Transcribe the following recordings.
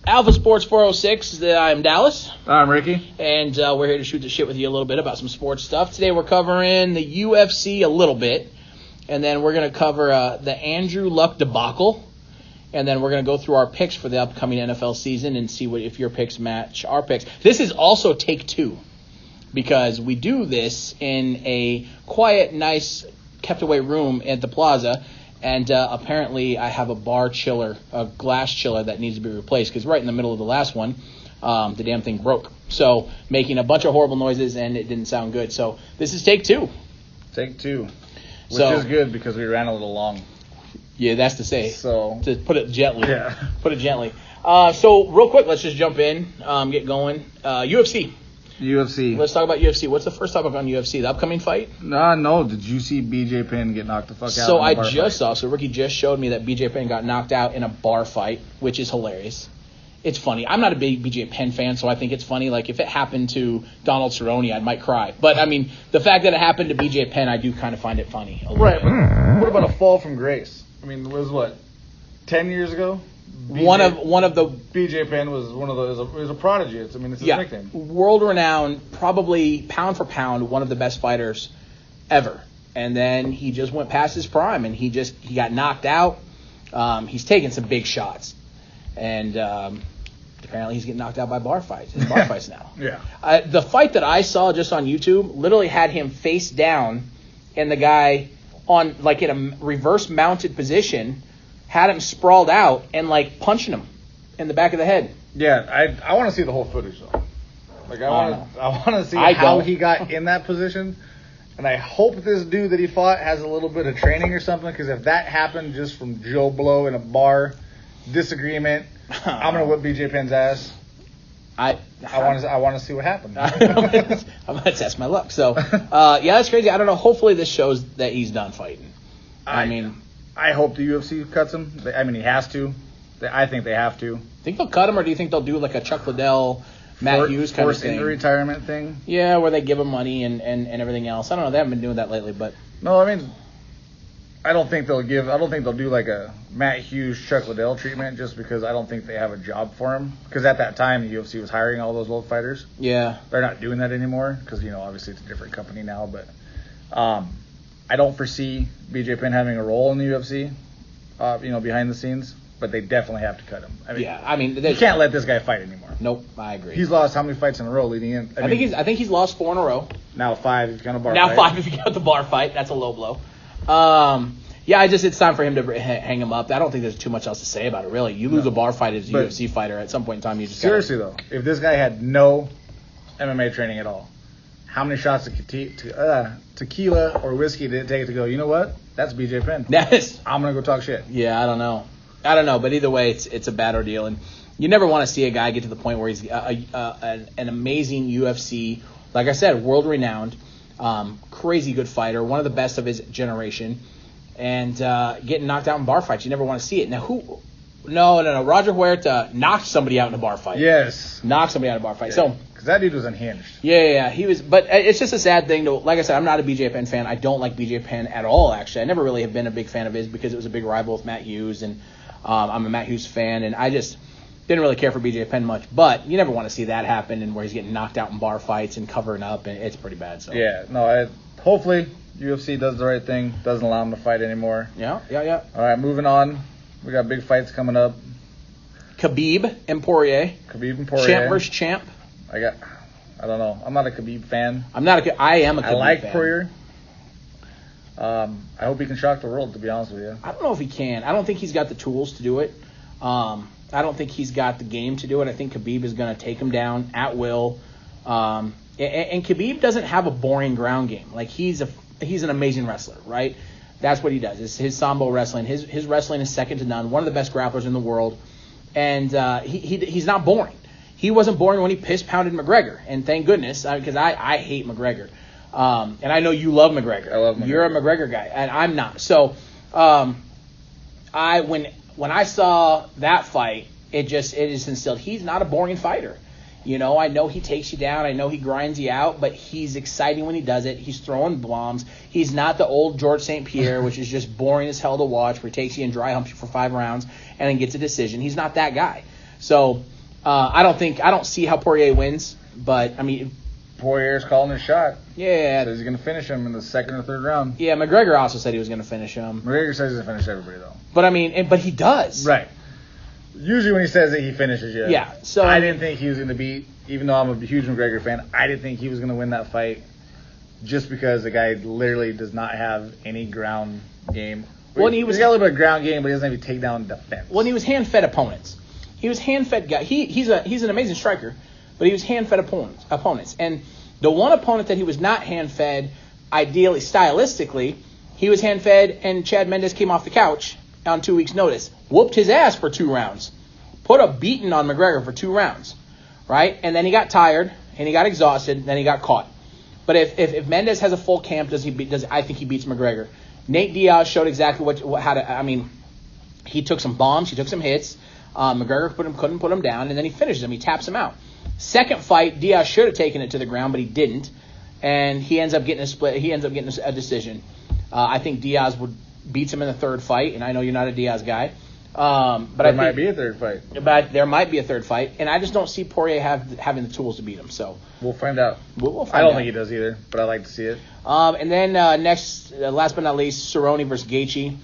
Alpha Sports 406. I'm Dallas. I'm Ricky. And we're here to shoot the shit with you a little bit about some sports stuff. Today we're covering the UFC a little bit. And then we're going to cover the Andrew Luck debacle. And then we're going to go through our picks for the upcoming NFL season and see if your picks match our picks. This is also take two, because we do this in a quiet, nice, kept-away room at the Plaza. And apparently I have a glass chiller that needs to be replaced, because right in the middle of the last one, the damn thing broke. So making a bunch of horrible noises, and it didn't sound good. So this is take two. Take two. Which is good, because we ran a little long. Yeah, that's to say. So to put it gently. Yeah. Put it gently. So real quick, let's just jump in, get going. UFC. Let's talk about UFC. What's the first topic on UFC? The upcoming fight? No. Did you see BJ Penn get knocked the fuck out? So I just saw. So Ricky just showed me that BJ Penn got knocked out in a bar fight, which is hilarious. It's funny. I'm not a big BJ Penn fan, so I think it's funny. Like, if it happened to Donald Cerrone, I might cry. But, I mean, the fact that it happened to BJ Penn, I do kind of find it funny. Right. What about a fall from grace? I mean, it was, 10 years ago? One of the BJ Penn was one of those. He was a prodigy. It's his nickname. World renowned, probably pound for pound, one of the best fighters ever. And then he just went past his prime, and he got knocked out. He's taken some big shots, and apparently he's getting knocked out by bar fights. His bar fights now. Yeah. The fight that I saw just on YouTube literally had him face down, and the guy on in a reverse mounted position had him sprawled out and punching him in the back of the head. Yeah, I want to see the whole footage though. I want to see how he got in that position, and I hope this dude that he fought has a little bit of training or something. Because if that happened just from Joe Blow in a bar disagreement, I'm gonna whip BJ Penn's ass. I want to see what happened. I'm gonna test my luck. So that's crazy. I don't know. Hopefully this shows that he's done fighting. I hope the UFC cuts him. I mean, he has to. I think they have to. Think they'll cut him, or do you think they'll do a Chuck Liddell, Matt Hughes kind of thing? Force into retirement thing? Yeah, where they give him money and everything else. I don't know. They haven't been doing that lately, but no, I mean, I don't think they'll do a Matt Hughes, Chuck Liddell treatment, just because I don't think they have a job for him. Because at that time, the UFC was hiring all those old fighters. Yeah. They're not doing that anymore because, obviously it's a different company now, but I don't foresee BJ Penn having a role in the UFC, behind the scenes, but they definitely have to cut him. You can't let this guy fight anymore. Nope, I agree. He's lost how many fights in a row leading in? I think he's lost 4 in a row. Now 5 if you count a bar fight. Now 5 if you count the bar fight. That's a low blow. It's time for him to hang him up. I don't think there's too much else to say about it, really. You lose a bar fight as a UFC fighter at some point in time. You just seriously though, if this guy had no MMA training at all, how many shots of tequila or whiskey did it take to go, you know what? That's BJ Penn. Yes. I'm going to go talk shit. Yeah, I don't know. But either way, it's a bad ordeal. And you never want to see a guy get to the point where he's an amazing UFC, like I said, world-renowned, crazy good fighter, one of the best of his generation, and getting knocked out in bar fights. You never want to see it. Now, No. Roger Huerta knocked somebody out in a bar fight. Yes. Knocked somebody out in a bar fight. Yeah. So, because that dude was unhinged. Yeah. He was, but it's just a sad thing. Like I said, I'm not a BJ Penn fan. I don't like BJ Penn at all, actually. I never really have been a big fan of his because it was a big rival with Matt Hughes, and I'm a Matt Hughes fan, and I just didn't really care for BJ Penn much. But you never want to see that happen, and where he's getting knocked out in bar fights and covering up, and it's pretty bad. So yeah, no. Hopefully UFC does the right thing, doesn't allow him to fight anymore. Yeah. All right, moving on. We got big fights coming up. Khabib and Poirier. Champ versus champ. I don't know. I'm not a Khabib fan. I am a Khabib fan. I like Poirier. I hope he can shock the world, to be honest with you. I don't know if he can. I don't think he's got the tools to do it. I don't think he's got the game to do it. I think Khabib is going to take him down at will. And Khabib doesn't have a boring ground game. He's an amazing wrestler, right? That's what he does. It's his sambo wrestling. His wrestling is second to none. One of the best grapplers in the world. And he's not boring. He wasn't boring when he piss-pounded McGregor. And thank goodness, because I hate McGregor. And I know you love McGregor. I love McGregor. You're a McGregor guy, and I'm not. So when I saw that fight, it is instilled. He's not a boring fighter. I know he takes you down. I know he grinds you out, but he's exciting when he does it. He's throwing bombs. He's not the old George St. Pierre, which is just boring as hell to watch, where he takes you and dry humps you for 5 rounds and then gets a decision. He's not that guy. So I don't see how Poirier wins, but I mean, Poirier's calling his shot. Yeah. Says he's going to finish him in the second or third round. Yeah, McGregor also said he was going to finish him. McGregor says he's going to finish everybody, though. But I mean, but he does. Right. Usually when he says it, he finishes you. Yeah. So I didn't think he was going to beat, even though I'm a huge McGregor fan, I didn't think he was going to win that fight just because the guy literally does not have any ground game. Well, he's got a little bit of ground game, but he doesn't have any takedown defense. Well, he was hand-fed opponents. He was hand-fed guy. He's an amazing striker, but he was hand-fed opponents. And the one opponent that he was not hand-fed, ideally, stylistically, he was hand-fed, and Chad Mendes came off the couch on 2 weeks' notice, whooped his ass for 2 rounds, put a beating on McGregor for 2 rounds, right? And then he got tired, and he got exhausted, and then he got caught. But if Mendes has a full camp, I think he beats McGregor. Nate Diaz showed exactly how to. I mean, he took some bombs, he took some hits. McGregor couldn't put him down, and then he finishes him. He taps him out. Second fight, Diaz should have taken it to the ground, but he didn't, and he ends up getting a split. He ends up getting a decision. I think Diaz beats him in the third fight, and I know you're not a Diaz guy. But there might be a third fight. But there might be a third fight, and I just don't see Poirier having the tools to beat him. So we'll find out. We'll find I don't out. think he does either, but I like to see it. And then next, last but not least, Cerrone versus Gaethje.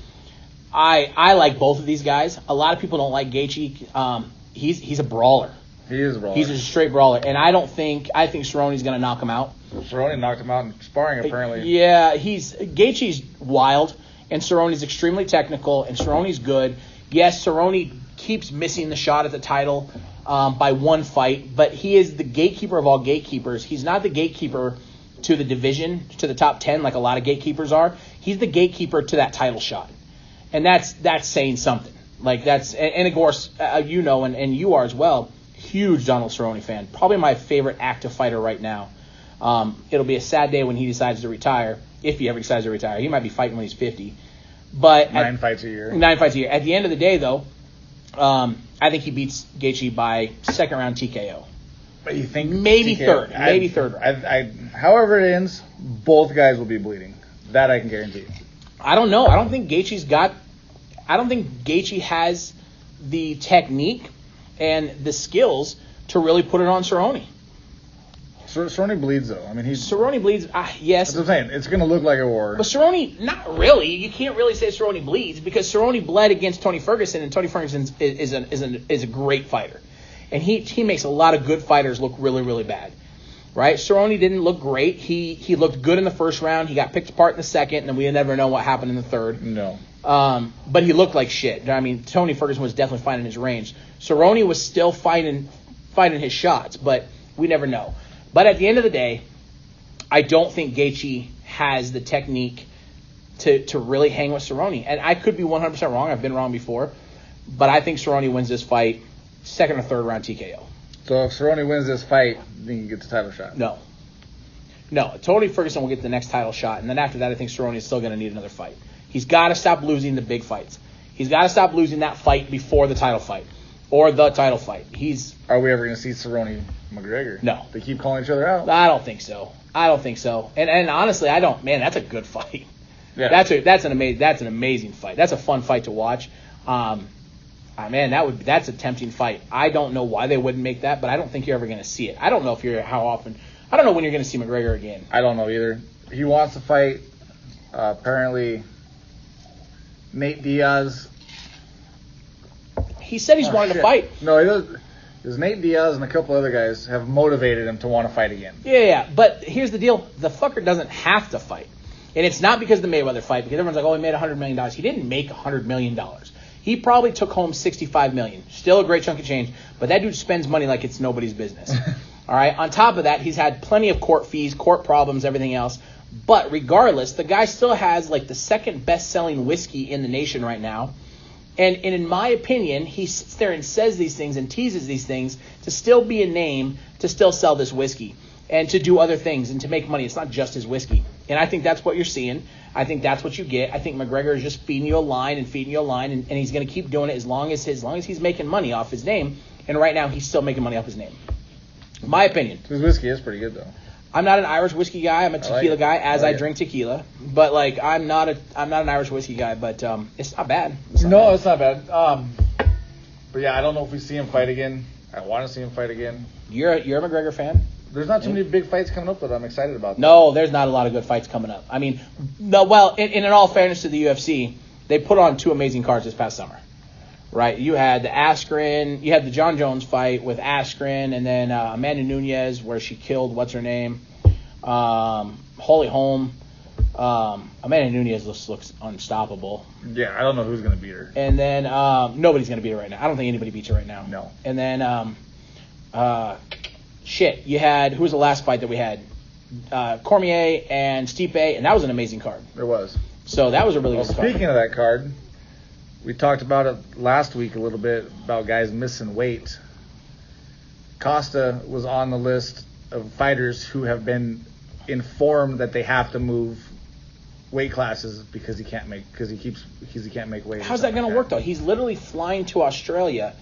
I like both of these guys. A lot of people don't like Gaethje. He's a brawler. He is a brawler. He's a straight brawler, and I think Cerrone's going to knock him out. Cerrone knocked him out in sparring, apparently. Yeah, Gaethje's wild, and Cerrone's extremely technical, and Cerrone's good. Yes, Cerrone keeps missing the shot at the title by one fight, but he is the gatekeeper of all gatekeepers. He's not the gatekeeper to the division, to the top 10, like a lot of gatekeepers are. He's the gatekeeper to that title shot, and that's saying something. Like and of course, and you are as well. Huge Donald Cerrone fan. Probably my favorite active fighter right now. It'll be a sad day when he decides to retire, if he ever decides to retire. He might be fighting when he's 50. But 9 fights a year. 9 fights a year. At the end of the day, though, I think he beats Gaethje by second round TKO. But you think maybe TKO, third round. However it ends, both guys will be bleeding. That I can guarantee. I don't know. I don't think Gaethje has the technique and the skills to really put it on Cerrone. Cerrone bleeds, though. I mean, Cerrone bleeds. Yes. That's what I'm saying. It's going to look like a war. But Cerrone, not really. You can't really say Cerrone bleeds because Cerrone bled against Tony Ferguson, and Tony Ferguson is a great fighter, and he makes a lot of good fighters look really, really bad. Right? Cerrone didn't look great. He looked good in the first round. He got picked apart in the second, and then we never know what happened in the third. No. But he looked like shit. I mean, Tony Ferguson was definitely finding his range. Cerrone was still finding his shots, but we never know. But at the end of the day, I don't think Gaethje has the technique to really hang with Cerrone. And I could be 100% wrong. I've been wrong before. But I think Cerrone wins this fight second or third round TKO. So if Cerrone wins this fight, then he gets the title shot? No. Tony Ferguson will get the next title shot. And then after that, I think Cerrone is still going to need another fight. He's got to stop losing the big fights. He's got to stop losing that fight before the title fight. Or the title fight. Are we ever going to see Cerrone McGregor? No. They keep calling each other out? I don't think so. And honestly, I don't. Man, that's a good fight. Yeah. That's an amazing fight. That's a fun fight to watch. That's a tempting fight. I don't know why they wouldn't make that, but I don't think you're ever going to see it. I don't know when you're going to see McGregor again. I don't know either. He wants to fight. Apparently, Nate Diaz. He said he's wanted to fight. No, he does. Because Nate Diaz and a couple other guys have motivated him to want to fight again. Yeah. But here's the deal. The fucker doesn't have to fight. And it's not because of the Mayweather fight, because everyone's like, oh, he made $100 million. He didn't make $100 million. He probably took home $65 million. Still a great chunk of change. But that dude spends money like it's nobody's business. All right. On top of that, he's had plenty of court fees, court problems, everything else. But regardless, the guy still has like the second best-selling whiskey in the nation right now. And in my opinion, he sits there and says these things and teases these things to still be a name, to still sell this whiskey, and to do other things and to make money. It's not just his whiskey. And I think that's what you're seeing. I think that's what you get. I think McGregor is just feeding you a line, and he's going to keep doing it as long as he's making money off his name. And right now, he's still making money off his name. My opinion. His whiskey is pretty good, though. I'm not an Irish whiskey guy. I'm a tequila guy, as I drink tequila. But like, I'm not an Irish whiskey guy. But it's not bad. It's not bad. But yeah, I don't know if we see him fight again. I want to see him fight again. You're a McGregor fan? There's not too many big fights coming up that I'm excited about. No, there's not a lot of good fights coming up. I mean, in all fairness to the UFC, they put on 2 amazing cards this past summer, right? You had the John Jones fight with Askren, and then Amanda Nunes, where she killed what's her name, Holly Holm. Amanda Nunes looks unstoppable. Yeah, I don't know who's going to beat her. And then nobody's going to beat her right now. I don't think anybody beats her right now. No. And then you had, who was the last fight that we had? Cormier and Stipe, and that was an amazing card. It was. So that was a really good card. Speaking of that card, we talked about it last week a little bit about guys missing weight. Costa was on the list of fighters who have been informed that they have to move weight classes because he can't make weight. How's that going to work though? He's literally flying to Australia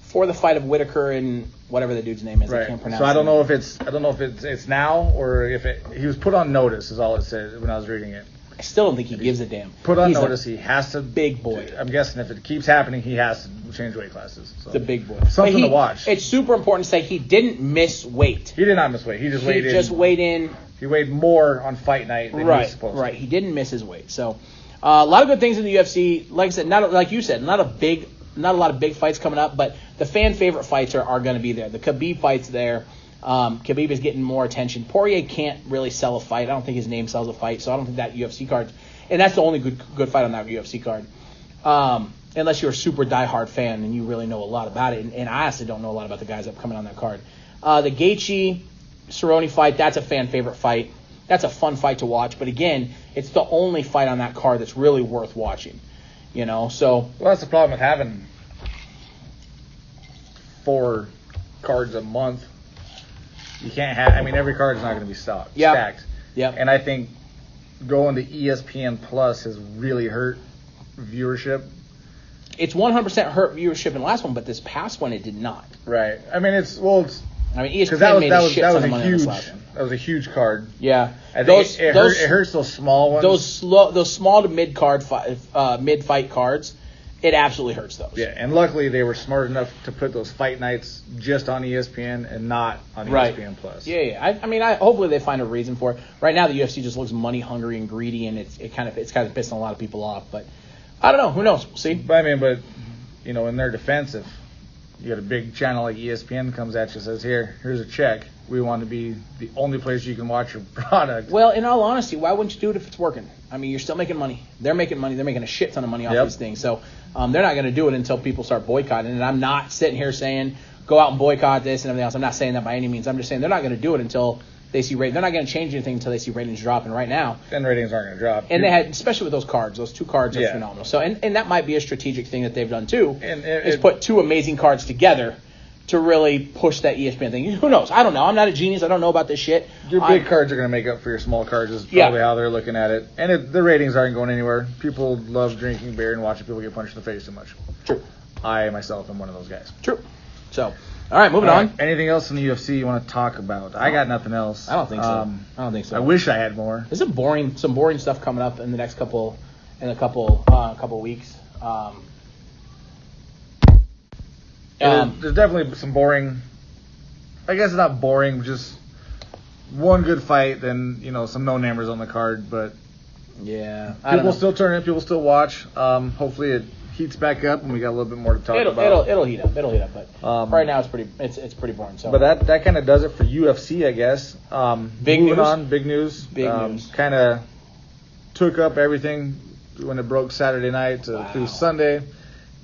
for the fight of Whitaker and whatever the dude's name is. Right. I can't pronounce. So I don't know if it's now or if he was put on notice is all it said when I was reading it. I still don't think he gives a damn. Put on notice, he has to. Big boy. I'm guessing if it keeps happening, he has to change weight classes. So. The big boy. Something to watch. It's super important to say he didn't miss weight. He did not miss weight. He just weighed in. He weighed more on fight night than he was supposed to. Right. He didn't miss his weight. So a lot of good things in the UFC. Like I said, not like you said, not a lot of big fights coming up, but the fan favorite fights are going to be there. The Khabib fight's there. Khabib is getting more attention. Poirier can't really sell a fight. I don't think his name sells a fight, so I don't think that UFC card. And that's the only good fight on that UFC card. Unless you're a super diehard fan and you really know a lot about it. And I honestly don't know a lot about the guys that are coming on that card. The Gaethje Cerrone fight, that's a fan favorite fight. That's a fun fight to watch. But again, it's the only fight on that card that's really worth watching. You know, so. Well, that's the problem with having 4 cards a month. You can't have. I mean, every card is not going to be stacked. Yeah. And I think going to ESPN Plus has really hurt viewership. It's 100% hurt viewership in the last one, but this past one it did not. Right. I mean, ESPN made a shit ton of money on this last one. That was a huge card. Yeah. I think it hurts those small ones. Those small to mid fight cards. It absolutely hurts those. Yeah, and luckily they were smart enough to put those fight nights just on ESPN and not on ESPN Plus. Yeah. I mean, hopefully they find a reason for it. Right now, the UFC just looks money hungry and greedy, and it's kind of pissing a lot of people off. But I don't know. Who knows? We'll see. But in their defense, if you got a big channel like ESPN comes at you and says, here's a check. We want to be the only place you can watch your product. Well, in all honesty, why wouldn't you do it if it's working? I mean, you're still making money. They're making money. They're making a shit ton of money off these things. So they're not going to do it until people start boycotting. And I'm not sitting here saying go out and boycott this and everything else. I'm not saying that by any means. I'm just saying they're not going to do it until they see ratings. They're not going to change anything until they see ratings dropping right now. And ratings aren't going to drop. And they had, especially with those cards, those 2 cards are phenomenal. So and that might be a strategic thing that they've done too, is put 2 amazing cards together to really push that ESPN thing. Who knows? I don't know. I'm not a genius. I don't know about this shit. Your big cards are going to make up for your small cards is probably how they're looking at it. And the ratings aren't going anywhere. People love drinking beer and watching people get punched in the face too much. True. I, myself, am one of those guys. True. So, all right, moving on. Anything else in the UFC you want to talk about? I got nothing else. I don't think so. I wish I had more. There's some boring stuff coming up in the next couple weeks. There's definitely some boring. I guess it's not boring, just one good fight, then some no-namers on the card, but people still turn in, people still watch. Hopefully it heats back up and we got a little bit more to talk about. It'll heat up, but right now it's pretty boring. So, but that kind of does it for UFC, I guess. Big news. Kind of took up everything when it broke Saturday night through Sunday.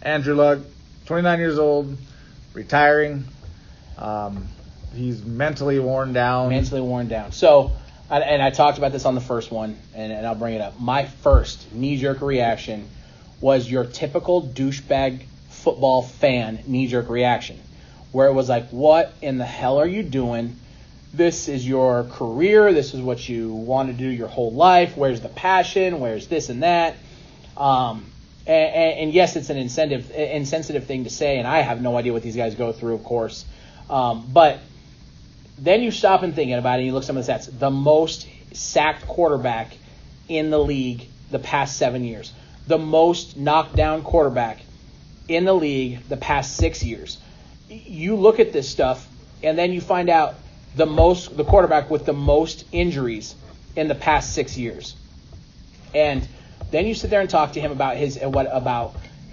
Andrew Luck, 29 years old, retiring. He's mentally worn down. So, and I talked about this on the first one, and I'll bring it up. My first knee-jerk reaction was your typical douchebag football fan knee-jerk reaction, where it was like, what in the hell are you doing? This is your career. This is what you want to do your whole life. Where's the passion? Where's this and that? And yes, it's an insensitive thing to say, and I have no idea what these guys go through, of course. But then you stop and think about it, and you look at some of the stats. The most sacked quarterback in the league the past 7 years. The most knocked down quarterback in the league the past 6 years. you look at this stuff, and then you find out the quarterback with the most injuries in the past 6 years. And then you sit there and talk to him about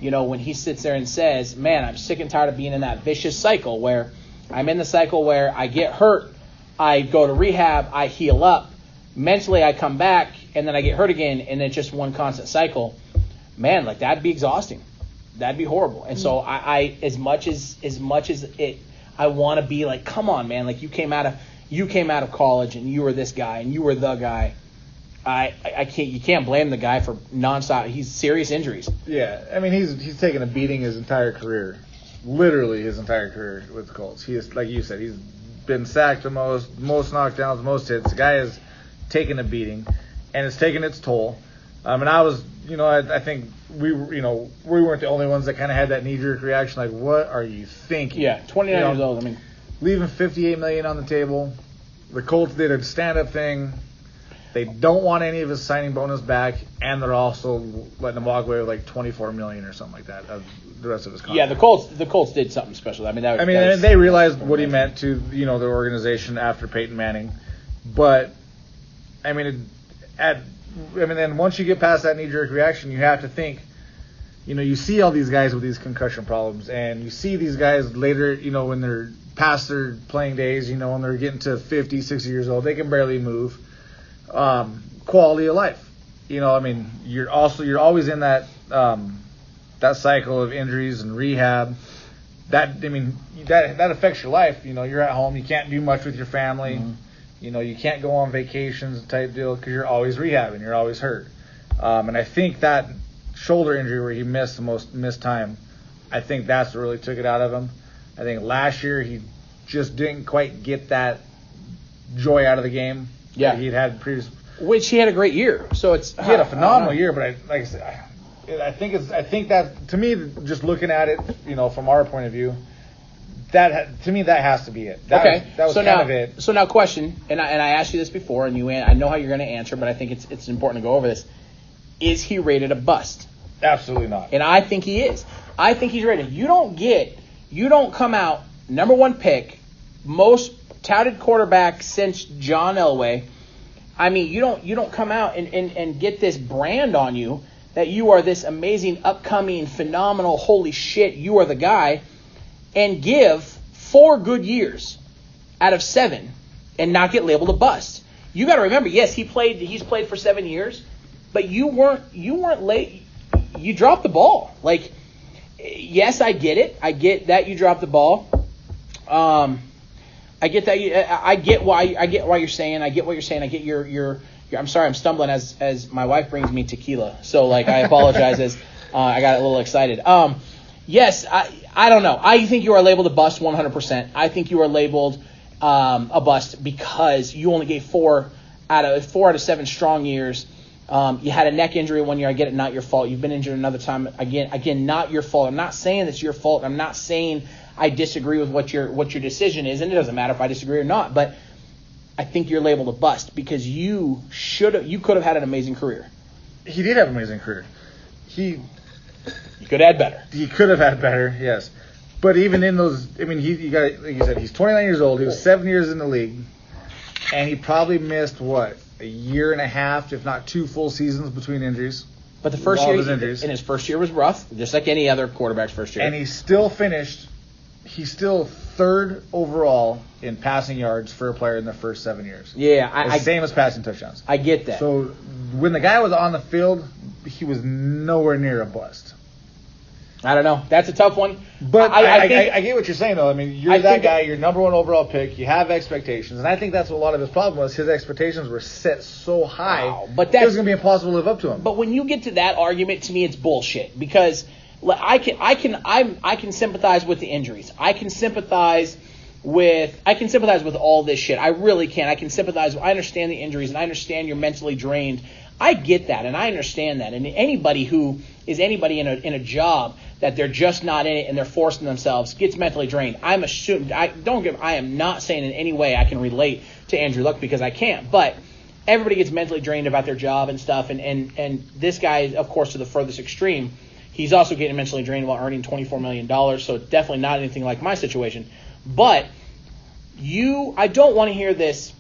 when he sits there and says, man, I'm sick and tired of being in that vicious cycle where I'm in the cycle where I get hurt, I go to rehab, I heal up, mentally I come back, and then I get hurt again, and it's just one constant cycle. Man, like that'd be exhausting. That'd be horrible. And so I as much as it, I want to be like, come on, man, like you came out of college and you were this guy and you were the guy. You can't blame the guy for nonstop. He's serious injuries. Yeah, I mean he's taken a beating his entire career, literally his entire career with the Colts. He is, like you said, he's been sacked the most knockdowns, most hits. The guy has taken a beating, and it's taken its toll. And I was, I think we weren't the only ones that kind of had that knee-jerk reaction, like, what are you thinking? Yeah, 29 years old. I mean, leaving $58 million on the table. The Colts did a stand-up thing. They don't want any of his signing bonus back, and they're also letting him walk away with like $24 million or something like that of the rest of his contract. Yeah, the Colts did something special. I mean, they realized what he meant to their organization after Peyton Manning, but then once you get past that knee-jerk reaction, you have to think. You see all these guys with these concussion problems, and you see these guys later, when they're past their playing days, when they're getting to 50, 60 years old, they can barely move. Quality of life. You're always in that cycle of injuries and rehab. That affects your life. You're at home. You can't do much with your family. Mm-hmm. You can't go on vacations type deal because you're always rehabbing. You're always hurt. And I think that shoulder injury where he missed time, I think that's what really took it out of him. I think last year he just didn't quite get that joy out of the game. Yeah, he'd had previous, which he had a great year. So he had a phenomenal year. But I think that to me, just looking at it, from our point of view, that has to be it. That was kind of it. So now, question, and I asked you this before, and I know how you're going to answer, but I think it's important to go over this. Is he rated a bust? Absolutely not. And I think he is. I think he's rated. You don't come out number one pick, most touted quarterback since John Elway. I mean, you don't come out and get this brand on you that you are this amazing, upcoming, phenomenal, holy shit, you are the guy, and give 4 good years out of 7 and not get labeled a bust. You got to remember, yes, he's played for 7 years, but you weren't late. You dropped the ball. Like, yes, I get it. I get that you dropped the ball. I get that. I get why you're saying. I get what you're saying. I get your. I'm sorry. I'm stumbling as my wife brings me tequila. So I apologize as I got a little excited. Yes. I don't know. I think you are labeled a bust 100%. I think you are labeled a bust because you only gave 4 out of 7 strong years. You had a neck injury 1 year. I get it. Not your fault. You've been injured another time. Again, not your fault. I'm not saying it's your fault. I'm not saying I disagree with what your decision is, and it doesn't matter if I disagree or not. But I think you're labeled a bust because you could have had an amazing career. He did have an amazing career. You could have had better. He could have had better, yes. But even in those, like you said, he's 29 years old. He was 7 years in the league, and he probably missed a year and a half, if not 2 full seasons between injuries. But the first year, and his first year was rough, just like any other quarterback's first year. And he still finished. He's still 3rd overall in passing yards for a player in the first 7 years. Yeah, same as passing touchdowns. I get that. So when the guy was on the field, he was nowhere near a bust. I don't know. That's a tough one. But I get what you're saying, though. I mean, you're that guy. You're number 1 overall pick. You have expectations. And I think that's what a lot of his problem was. His expectations were set so high but it was going to be impossible to live up to them. But when you get to that argument, to me, it's bullshit. Because I can sympathize with the injuries. I can sympathize with all this shit. I really can. I can sympathize. I understand the injuries, and I understand you're mentally drained. I get that, and I understand that. And anybody who is anybody in a job that they're just not in it and they're forcing themselves gets mentally drained. I am not saying in any way I can relate to Andrew Luck because I can't. But everybody gets mentally drained about their job and stuff. And this guy, of course, to the furthest extreme. He's also getting mentally drained while earning $24 million, so definitely not anything like my situation. But I don't want to hear this,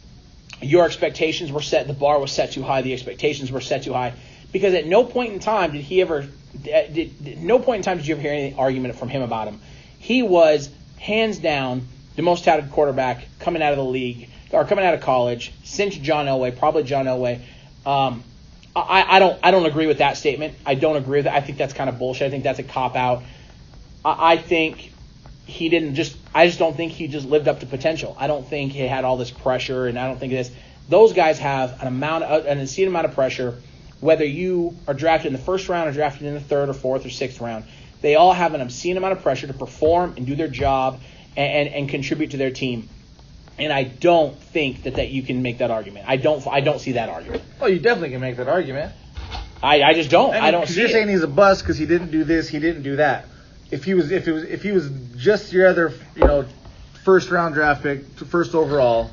your expectations were set, the bar was set too high, the expectations were set too high, because at no point in time did you ever hear any argument from him about him. He was, hands down, the most touted quarterback coming out of the league, or coming out of college, since John Elway, probably John Elway. I don't agree with that statement. I don't agree with that. I think that's kind of bullshit. I think that's a cop-out. I think he didn't just – I just don't think he just lived up to potential. I don't think he had all this pressure, and I don't think this – those guys have an obscene amount of pressure, whether you are drafted in the first round or drafted in the third or fourth or sixth round. They all have an obscene amount of pressure to perform and do their job and contribute to their team. And I don't think that you can make that argument. I don't see that argument. Oh, you definitely can make that argument. I just don't. I don't see it. You're saying he's a bust because he didn't do this, he didn't do that. If he was just your other, first round draft pick, first overall,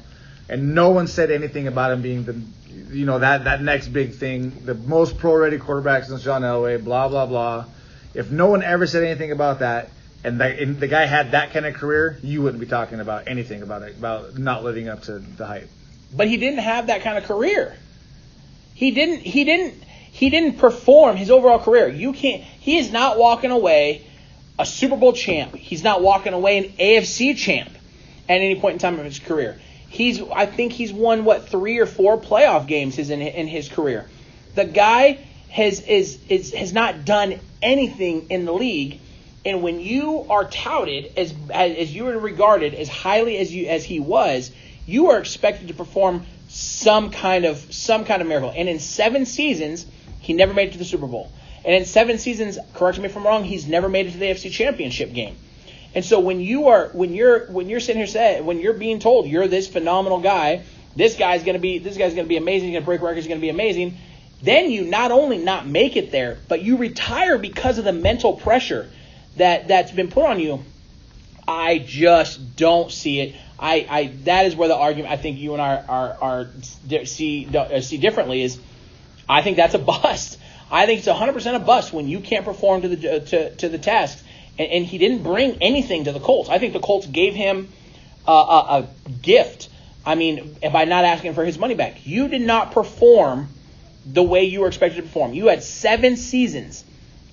and no one said anything about him being that next big thing, the most pro-ready quarterback since John Elway, blah blah blah. If no one ever said anything about that, and the guy had that kind of career, you wouldn't be talking about anything about not living up to the hype. But he didn't have that kind of career. He didn't perform his overall career. He is not walking away a Super Bowl champ. He's not walking away an AFC champ at any point in time of his career. I think he's won 3 or 4 playoff games in his career. The guy has not done anything in the league. And when you are touted as you are regarded as highly as he was, you are expected to perform some kind of miracle. And in 7 seasons, he never made it to the Super Bowl. And in 7 seasons, correct me if I'm wrong, he's never made it to the AFC Championship game. And so when you're sitting here saying, when you're being told you're this phenomenal guy, this guy's gonna be amazing, he's gonna break records, he's gonna be amazing, then you not only not make it there, but you retire because of the mental pressure that's been put on you. I just don't see it. That is where the argument I think you and I see differently is. I think that's a bust. I think it's 100% a bust when you can't perform to the task. And he didn't bring anything to the Colts. I think the Colts gave him a gift. I mean, by not asking for his money back. You did not perform the way you were expected to perform. You had 7 seasons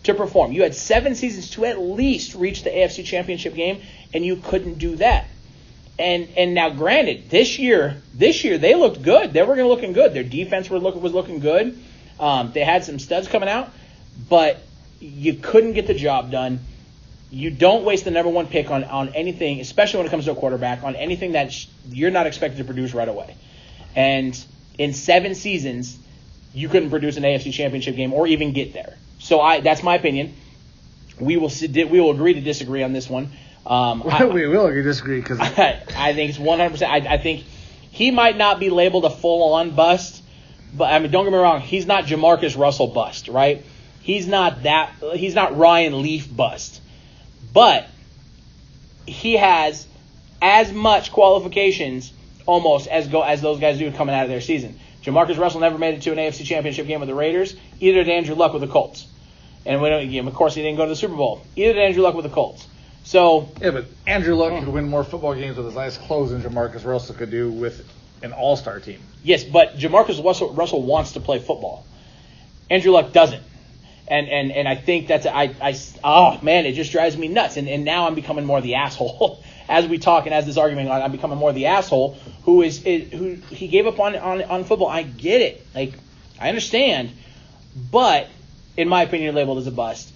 to perform. You had 7 seasons to at least reach the AFC Championship game, and you couldn't do that. And now, granted, this year they looked good. They were looking good. Their defense was looking good. They had some studs coming out, but you couldn't get the job done. You don't waste the number 1 pick on anything, especially when it comes to a quarterback, on anything that you're not expected to produce right away. And in 7 seasons, you couldn't produce an AFC Championship game or even get there. So that's my opinion. We will agree to disagree on this one. We will agree to disagree because I think it's 100%. I think he might not be labeled a full-on bust, but I mean, don't get me wrong. He's not Jamarcus Russell bust, right? He's not Ryan Leaf bust, but he has as much qualifications almost as those guys do coming out of their season. Jamarcus Russell never made it to an AFC Championship game with the Raiders. Either did Andrew Luck with the Colts. And of course, he didn't go to the Super Bowl. Either did Andrew Luck with the Colts. So yeah, but Andrew Luck could win more football games with his eyes closed than Jamarcus Russell could do with an all-star team. Yes, but Jamarcus Russell wants to play football. Andrew Luck doesn't. And I think that's it just drives me nuts. And now I'm becoming more the asshole as we talk and as this argument on. I'm becoming more the asshole who he gave up on football. I get it, like I understand, but in my opinion, labeled as a bust.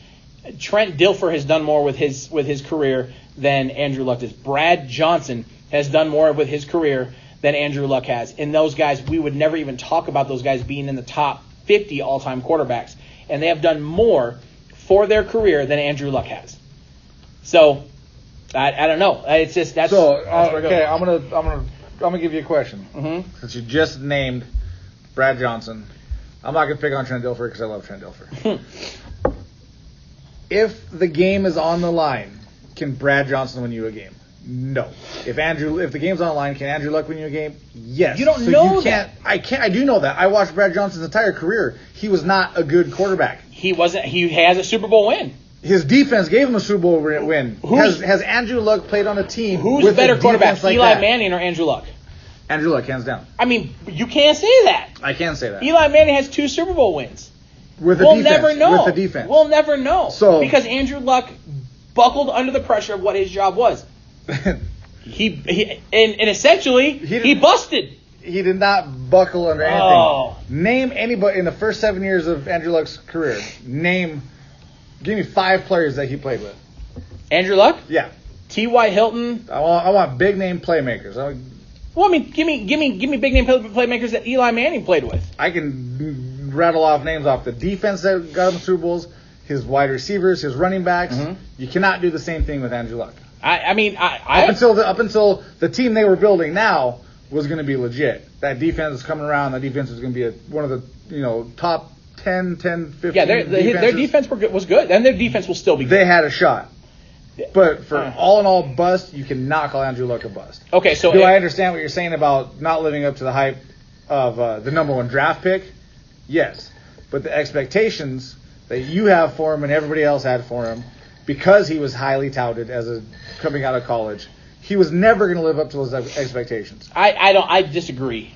Trent Dilfer has done more with his career than Andrew Luck does. Brad Johnson has done more with his career than Andrew Luck has. And those guys, we would never even talk about those guys being in the top 50 all-time quarterbacks. And they have done more for their career than Andrew Luck has. So, I don't know. It's just that's okay. I'm gonna give you a question. Mm-hmm. Since you just named Brad Johnson, I'm not gonna pick on Trent Dilfer because I love Trent Dilfer. If the game is on the line, can Brad Johnson win you a game? No. If the game's on the line, can Andrew Luck win you a game? Yes. You don't know that. I do know that. I watched Brad Johnson's entire career. He was not a good quarterback. He wasn't. He has a Super Bowl win. His defense gave him a Super Bowl win. Has Andrew Luck played on a team who's with a better quarterback, like Eli that? Manning or Andrew Luck? Andrew Luck, hands down. I mean, you can't say that. I can say that. Eli Manning has 2 Super Bowl wins. We'll never know. With the defense. We'll never know. Because Andrew Luck buckled under the pressure of what his job was. He essentially he busted. He did not buckle under anything. Oh. Name anybody in the first 7 years of Andrew Luck's career. Give me 5 players that he played with. Andrew Luck? Yeah. T.Y. Hilton. I want big name playmakers. Well, I mean, give me big name playmakers that Eli Manning played with. I can rattle off names off the defense that got him Super Bowls, his wide receivers, his running backs. Mm-hmm. You cannot do the same thing with Andrew Luck. Up until the team they were building now was going to be legit. That defense is coming around. That defense is going to be one of the top 10, 15. Yeah, their defense was good, and their defense will still be good. They had a shot. But for all in all bust, you cannot call Andrew Luck a bust. Okay, so I understand what you're saying about not living up to the hype of the number 1 draft pick? Yes. But the expectations that you have for him and everybody else had for him, because he was highly touted coming out of college, he was never going to live up to those expectations. I disagree.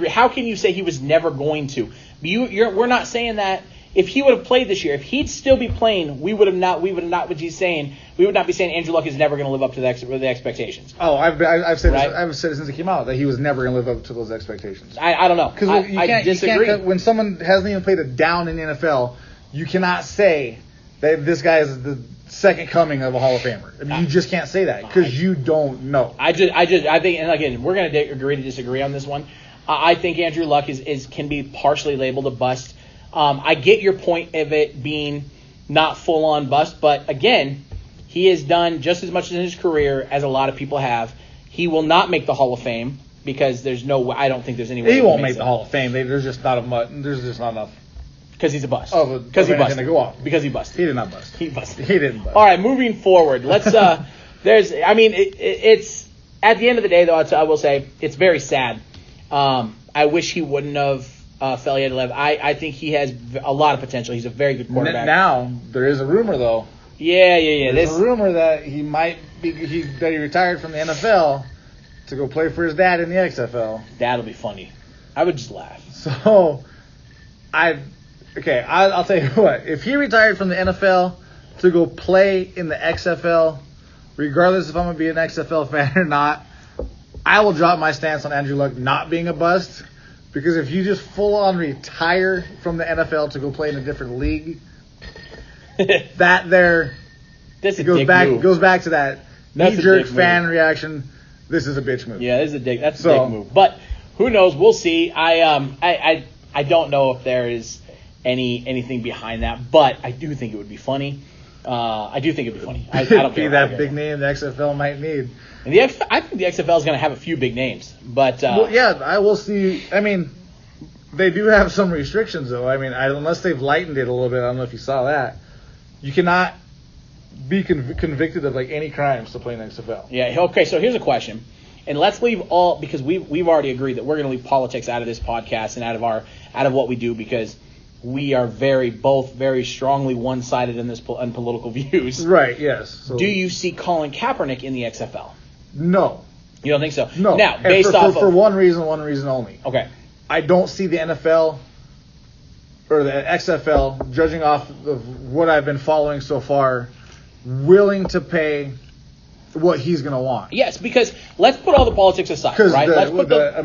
How can you say he was never going to? We're not saying that. If he would have played this year, if he'd still be playing, we would not be saying Andrew Luck is never going to live up to the expectations. Oh, I've said it since it came out that he was never going to live up to those expectations. I don't know. Because I disagree. When someone hasn't even played a down in the NFL, you cannot say that this guy is the second coming of a Hall of Famer. I mean, you just can't say that because you don't know. I think, and again, we're going to agree to disagree on this one. I think Andrew Luck can be partially labeled a bust. I get your point of it being not full-on bust, but again, he has done just as much in his career as a lot of people have. He will not make the Hall of Fame because there's no way. I don't think there's any way he won't make the Hall of Fame. There's just not enough. Because he's a bust. Because he busted. To go off. Because he busted. He did not bust. He busted. He didn't bust. All right, moving forward. Let's. It's at the end of the day, though. I will say it's very sad. I wish he wouldn't have. Fell yet 11. I think he has a lot of potential. He's a very good quarterback. Now there is a rumor though. Yeah. There's a rumor that he might be that he retired from the NFL to go play for his dad in the XFL. That'll be funny. I would just laugh. So, I'll tell you what. If he retired from the NFL to go play in the XFL, regardless if I'm gonna be an XFL fan or not, I will drop my stance on Andrew Luck not being a bust. Because if you just full-on retire from the NFL to go play in a different league, goes back to that knee-jerk fan reaction. This is a bitch move. Yeah, this is a dick. That's a dick move. But who knows? We'll see. I don't know if there is anything behind that, but I do think it would be funny. I do think it'd be funny. I don't be care. That big name the XFL might need. And I think the XFL is going to have a few big names, but I will see. I mean, they do have some restrictions, though. I mean, unless they've lightened it a little bit, I don't know if you saw that. You cannot be convicted of any crimes to play in XFL. Yeah. Okay. So here's a question, and let's leave because we've already agreed that we're going to leave politics out of this podcast and out of what we do because we are both very strongly one-sided in political views. Right. Yes. So, do you see Colin Kaepernick in the XFL? No. You don't think so? No. Now, for one reason only. Okay. I don't see the NFL or the XFL, judging off of what I've been following so far, willing to pay what he's going to want. Yes, because let's put all the politics aside, right? The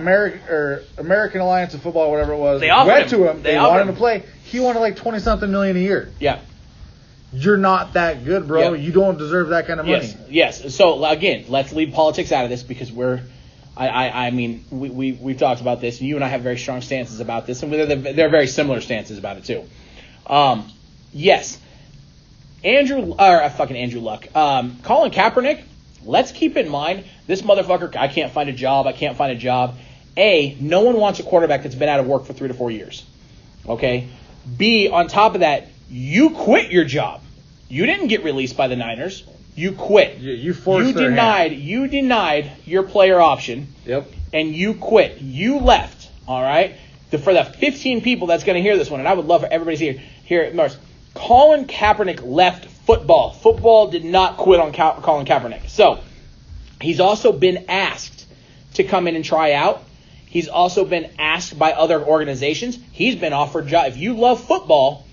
American Alliance of Football, whatever it was, they went to him. They wanted him to play. He wanted $20-something million a year. Yeah. You're not that good, bro. Yeah. You don't deserve that kind of money. Yes. So again, let's leave politics out of this because we've talked about this, and you and I have very strong stances about this, and they're very similar stances about it too. Yes, Andrew Luck, Colin Kaepernick. Let's keep in mind this motherfucker. I can't find a job. No one wants a quarterback that's been out of work for 3 to 4 years. Okay. B, on top of that, you quit your job. You didn't get released by the Niners. You quit. You forced their hand. You denied your player option. Yep. And you quit. You left. All right. For the 15 people that's going to hear this one, and I would love for everybody to hear it, Mars. Colin Kaepernick left Football. Football did not quit on Colin Kaepernick. So, he's also been asked to come in and try out. He's also been asked by other organizations. He's been offered jobs. If you love football,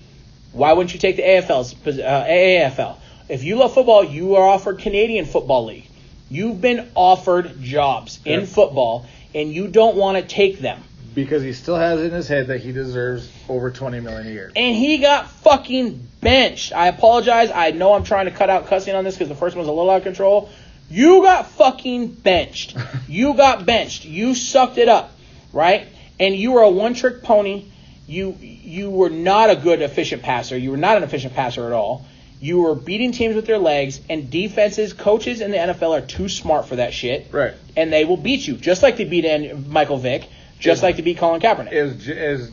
why wouldn't you take the AAFL? If you love football, you are offered Canadian Football League. You've been offered jobs in football, and you don't want to take them. Because he still has it in his head that he deserves over $20 million a year. And he got fucking benched. I apologize. I know I'm trying to cut out cussing on this because the first one's a little out of control. You got fucking benched. You got benched. You sucked it up, right? And you were a one-trick pony. You were not a good, efficient passer. You were not an efficient passer at all. You were beating teams with their legs, and defenses, coaches in the NFL are too smart for that shit. Right. And they will beat you, just like they beat Michael Vick. Just like to beat Colin Kaepernick. It was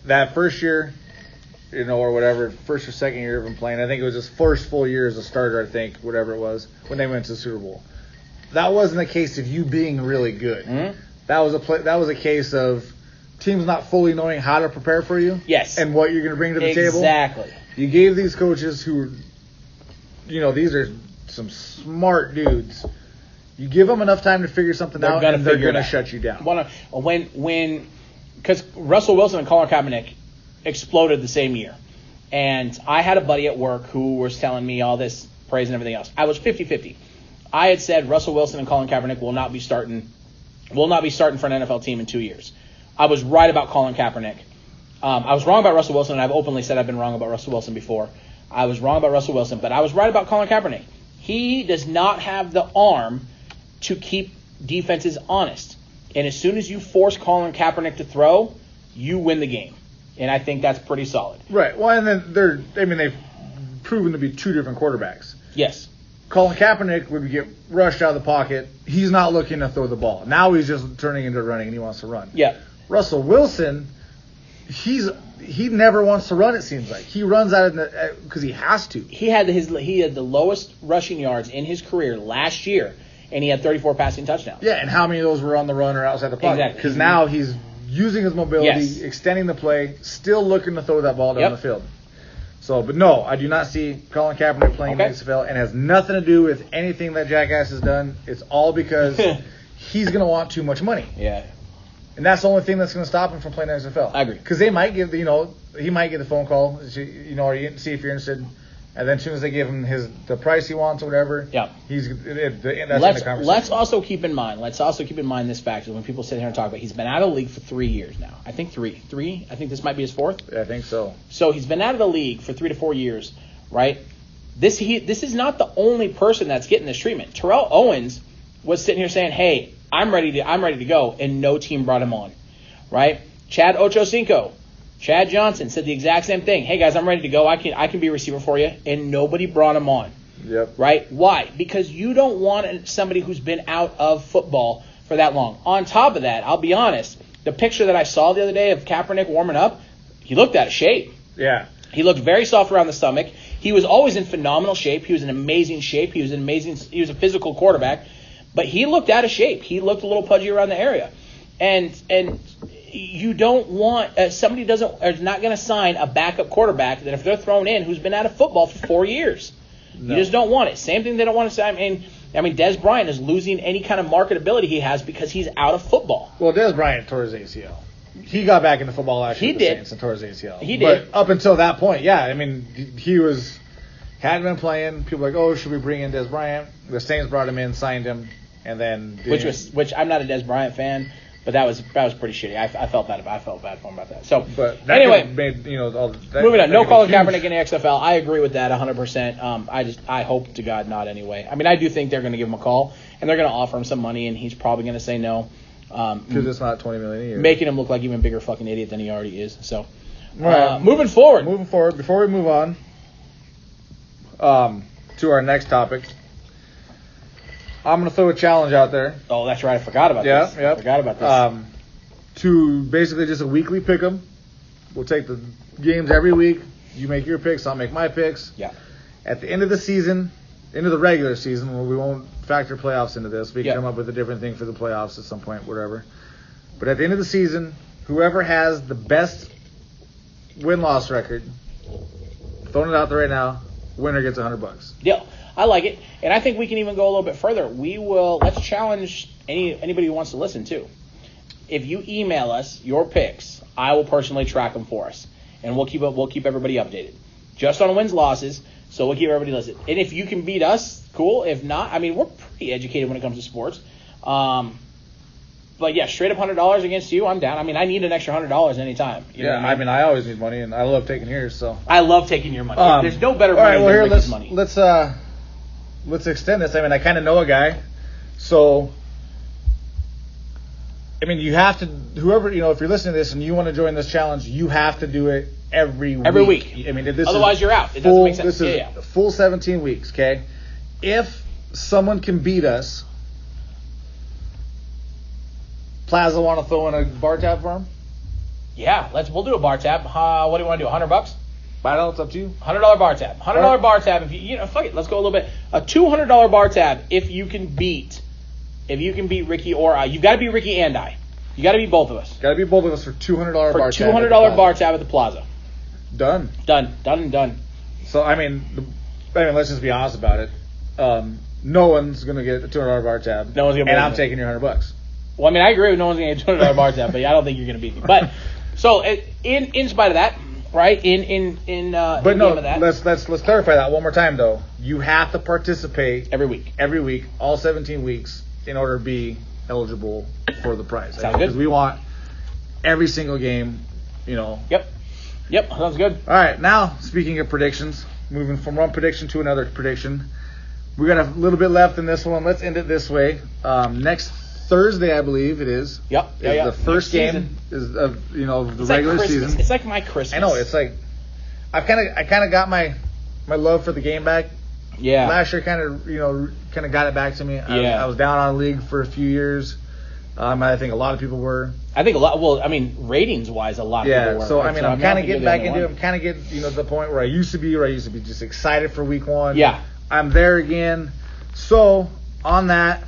that first year, or whatever, first or second year of him playing. I think it was his first full year as a starter, I think, whatever it was, when they went to the Super Bowl. That wasn't a case of you being really good. Mm-hmm. That was a case of teams not fully knowing how to prepare for you. Yes. And what you're going to bring to the table. Exactly. You gave these coaches who, these are some smart dudes. You give them enough time to figure something out, and they're going to shut you down. Because Russell Wilson and Colin Kaepernick exploded the same year. And I had a buddy at work who was telling me all this praise and everything else. I was 50-50. I had said Russell Wilson and Colin Kaepernick will not be starting for an NFL team in 2 years. I was right about Colin Kaepernick. I was wrong about Russell Wilson, and I've openly said I've been wrong about Russell Wilson before. I was wrong about Russell Wilson, but I was right about Colin Kaepernick. He does not have the arm to keep defenses honest. And as soon as you force Colin Kaepernick to throw, you win the game. And I think that's pretty solid. Right. Well, and then they've proven to be two different quarterbacks. Yes. Colin Kaepernick would get rushed out of the pocket. He's not looking to throw the ball. Now he's just turning into running, and he wants to run. Yeah. Russell Wilson, he never wants to run, it seems like. He runs out because he has to. He had the lowest rushing yards in his career last year. And he had 34 passing touchdowns. Yeah, and how many of those were on the run or outside the pocket? Exactly. Because now he's using his mobility, extending the play, still looking to throw that ball down the field. So, but no, I do not see Colin Kaepernick playing in the XFL, and it has nothing to do with anything that Jackass has done. It's all because he's going to want too much money. Yeah. And that's the only thing that's going to stop him from playing in the XFL. I agree. Because they might give he might get the phone call, or you see if you're interested. And then as soon as they give him the price he wants or whatever, that's in the conversation. Let's also keep in mind this fact, when people sit here and talk about, he's been out of the league for 3 years now. I think three. I think this might be his fourth. Yeah, I think so. So he's been out of the league for 3 to 4 years, right? This is not the only person that's getting this treatment. Terrell Owens was sitting here saying, "Hey, I'm ready to go," and no team brought him on, right? Chad Ochocinco. Chad Johnson said the exact same thing. Hey, guys, I'm ready to go. I can be a receiver for you. And nobody brought him on. Yep. Right? Why? Because you don't want somebody who's been out of football for that long. On top of that, I'll be honest, the picture that I saw the other day of Kaepernick warming up, he looked out of shape. Yeah. He looked very soft around the stomach. He was always in phenomenal shape. He was in amazing shape. He was a physical quarterback. But he looked out of shape. He looked a little pudgy around the area. And you don't want somebody is not going to sign a backup quarterback that if they're thrown in who's been out of football for 4 years. No. You just don't want it. Same thing they don't want to sign. I mean, Dez Bryant is losing any kind of marketability he has because he's out of football. Well, Dez Bryant tore his ACL. He got back into football last year. He did. Saints and tore his ACL. He did. But up until that point, yeah. I mean, he hadn't been playing. People were like, oh, should we bring in Dez Bryant? The Saints brought him in, signed him, and then which I'm not a Dez Bryant fan. But that was pretty shitty. I felt bad for him about that. So, but that anyway, moving on. No Colin Kaepernick in the XFL. I agree with that 100%. I hope to God not anyway. I mean, I do think they're going to give him a call and they're going to offer him some money, and he's probably going to say no. Because it's not $20 million a year, making him look like even bigger fucking idiot than he already is. So, right. Moving forward. Before we move on to our next topic. I'm going to throw a challenge out there. Oh, that's right. I forgot about this. Yeah. I forgot about this. To basically just a weekly pick 'em. We'll take the games every week. You make your picks. I'll make my picks. Yeah. At the end of the season, end of the regular season, where we won't factor playoffs into this. We can come up with a different thing for the playoffs at some point, whatever. But at the end of the season, whoever has the best win-loss record, throwing it out there right now, Winner gets $100. Yeah, I like it, and I think we can even go a little bit further. Let's challenge anybody who wants to listen too. If you email us your picks, I will personally track them for us, and we'll keep everybody updated, just on wins losses. So we'll keep everybody listening. And if you can beat us, cool. If not, I mean, we're pretty educated when it comes to sports. But yeah, straight up $100 against you, I'm down. I mean, I need an extra $100 anytime. You know what I mean? I always need money, and I love taking yours. So I love taking your money. There's no better money than Ricky's money. Let's extend this. I mean, I kind of know a guy, so I mean, you have to. Whoever if you're listening to this and you want to join this challenge, you have to do it every week. I mean, otherwise you're out. It doesn't make sense. This is full 17 weeks. Okay, if someone can beat us. Plaza want to throw in a bar tab for him? Yeah, we'll do a bar tab. What do you want to do? $100? I don't know, it's up to you. $100 bar tab. $100 bar tab. If fuck it, let's go a little bit. A $200 bar tab if you can beat Ricky or you've got to beat Ricky and I. You got to beat both of us. Got to beat both of us for $200 bar tab. $200 bar tab at the Plaza. Done. So I mean, let's just be honest about it. No one's gonna get a $200 bar tab. No one's gonna. And I'm taking your $100. Well, I mean, I agree with no one's going to get a $200 bar tab, but I don't think you're going to beat me. But so in spite of that, right? Game of that. Let's clarify that one more time though. You have to participate every week, all 17 weeks, in order to be eligible for the prize. Sounds good. Because we want every single game. Yep. Sounds good. All right. Now, speaking of predictions, moving from one prediction to another prediction, we got a little bit left in this one. Let's end it this way. Next Thursday, I believe it is. Yep. The first game is of the regular season. It's like my Christmas. I know. It's like I kind of got my love for the game back. Yeah. Last year, kind of got it back to me. Yeah. I was down on the league for a few years. I think a lot of people were. I think a lot. Well, I mean, ratings wise, a lot of people were. So I mean, I'm kind of getting back into it. I'm kind of getting to the point where I used to be just excited for week one. Yeah. I'm there again. So on that.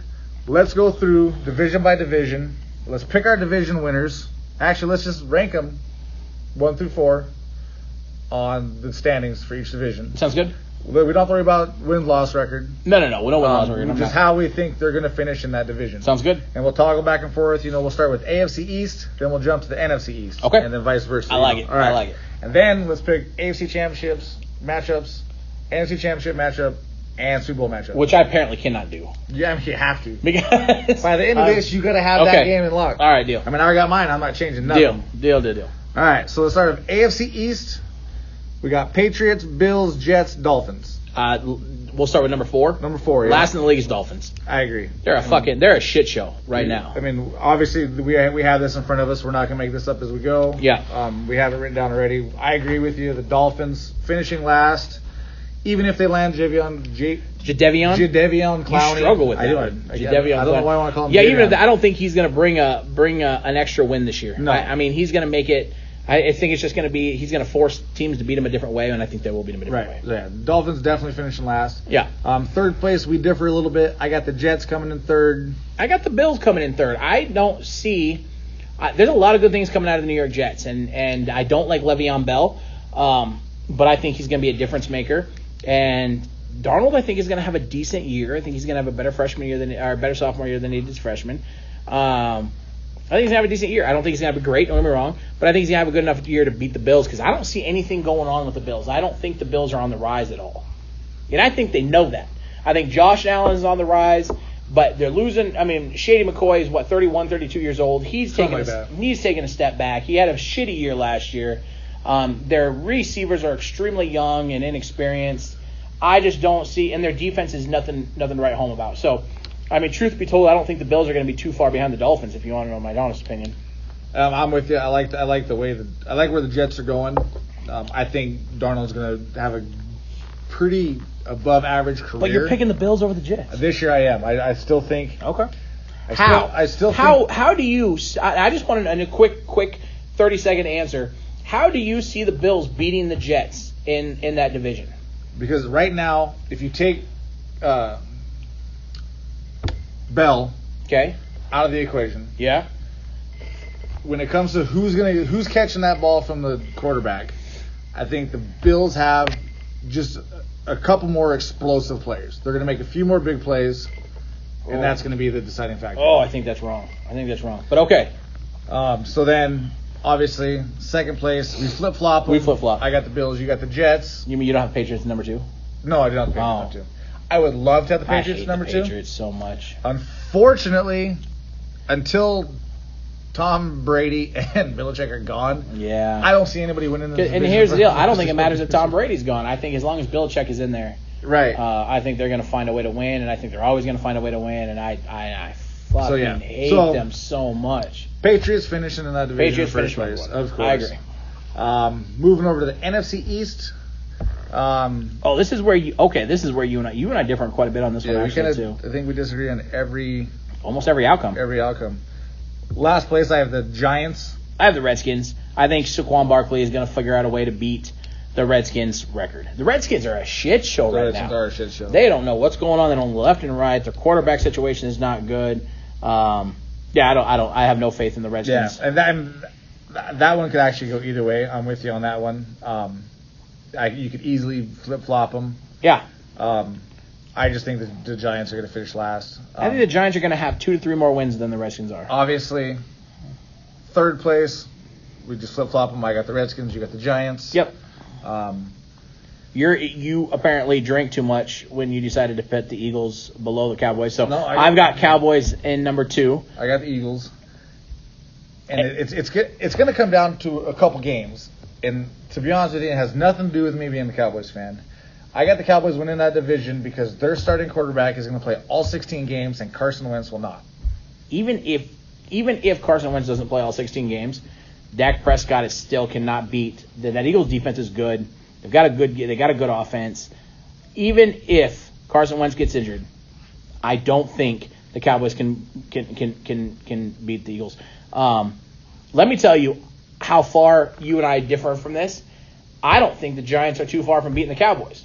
Let's go through division by division. Let's pick our division winners. Actually, let's just rank them 1 through 4 on the standings for each division. Sounds good. We don't have to worry about win-loss record. No. We don't win-loss record. Just how we think they're going to finish in that division. Sounds good. And we'll toggle back and forth. We'll start with AFC East, then we'll jump to the NFC East. Okay. And then vice versa. I like it. All right. I like it. And then let's pick AFC Championships matchups, NFC Championship matchup, and Super Bowl matchup. Which I apparently cannot do. Yeah, I mean, you have to. Because by the end of this, you got to have that game in lock. All right, deal. I mean, I already got mine. I'm not changing nothing. Deal. All right, so let's start with AFC East. We got Patriots, Bills, Jets, Dolphins. We'll start with number 4. Number 4, yeah. Last in the league is Dolphins. I agree. They're a shit show right now. I mean, obviously, we have this in front of us. We're not going to make this up as we go. Yeah. We have it written down already. I agree with you. The Dolphins finishing last. Even if they land Jadeveon Clowney. You struggle with that. I don't know why I want to call him. Yeah, even if I don't think he's going to bring an extra win this year. No. I mean, he's going to make it. I think it's just going to be he's going to force teams to beat him a different way, and I think they will beat him a different way. Yeah, Dolphins definitely finishing last. Yeah. Third place, we differ a little bit. I got the Jets coming in third. I got the Bills coming in third. I don't see. There's a lot of good things coming out of the New York Jets, and I don't like Le'Veon Bell, but I think he's going to be a difference maker. And Darnold, I think, is going to have a decent year. I think he's going to have a better better sophomore year than he did his freshman. I think he's going to have a decent year. I don't think he's going to be great, don't get me wrong, but I think he's going to have a good enough year to beat the Bills because I don't see anything going on with the Bills. I don't think the Bills are on the rise at all. And I think they know that. I think Josh Allen is on the rise, but they're losing. I mean, Shady McCoy is, 31, 32 years old. He's taking a step back. He had a shitty year last year. Their receivers are extremely young and inexperienced. I just don't see, and their defense is nothing to write home about. So, I mean, truth be told, I don't think the Bills are going to be too far behind the Dolphins. If you want to know my honest opinion, I'm with you. I like where the Jets are going. I think Darnold's going to have a pretty above average career. But you're picking the Bills over the Jets this year. I am. I still think. Okay. How do you? I just wanted a quick 30-second answer. How do you see the Bills beating the Jets in that division? Because right now, if you take Bell out of the equation, when it comes to who's catching that ball from the quarterback, I think the Bills have just a couple more explosive plays. They're going to make a few more big plays, and that's going to be the deciding factor. Oh, I think that's wrong. But okay. So then, obviously, second place, we flip-flop them. We flip-flop. I got the Bills, you got the Jets. You mean you don't have Patriots number 2? No, I do not have the Patriots number 2. I would love to have the Patriots number 2. I hate the Patriots so much. Unfortunately, until Tom Brady and Belichick are gone, I don't see anybody winning this division. And here's the deal. I don't think it matters if Tom Brady's gone. I think as long as Belichick is in there, right. I think they're going to find a way to win, and I think they're always going to find a way to win, and I fucking hate them so much. Patriots finishing in that division in first place, of course. I agree. Moving over to the NFC East. This is where you and I differ quite a bit on this one actually too. I think we disagree on almost every outcome. Last place, I have the Giants. I have the Redskins. I think Saquon Barkley is going to figure out a way to beat the Redskins' record. The Redskins are a shit show right now. The Redskins are a shit show. They don't know what's going on. They're on the left and right. Their quarterback situation is not good. I have no faith in the Redskins. Yeah, and that one could actually go either way. I'm with you on that one. You could easily flip-flop them. Yeah. I just think the Giants are going to finish last. I think the Giants are going to have 2 to 3 more wins than the Redskins are. Obviously, third place, we just flip-flop them. I got the Redskins, you got the Giants. Yep. You apparently drank too much when you decided to put the Eagles below the Cowboys. So I've got Cowboys in number 2. I got the Eagles. And it's going to come down to a couple games. And to be honest with you, it has nothing to do with me being a Cowboys fan. I got the Cowboys winning that division because their starting quarterback is going to play all 16 games and Carson Wentz will not. Even if Carson Wentz doesn't play all 16 games, Dak Prescott still cannot beat. That Eagles defense is good. They got a good offense. Even if Carson Wentz gets injured, I don't think the Cowboys can beat the Eagles. Let me tell you how far you and I differ from this. I don't think the Giants are too far from beating the Cowboys.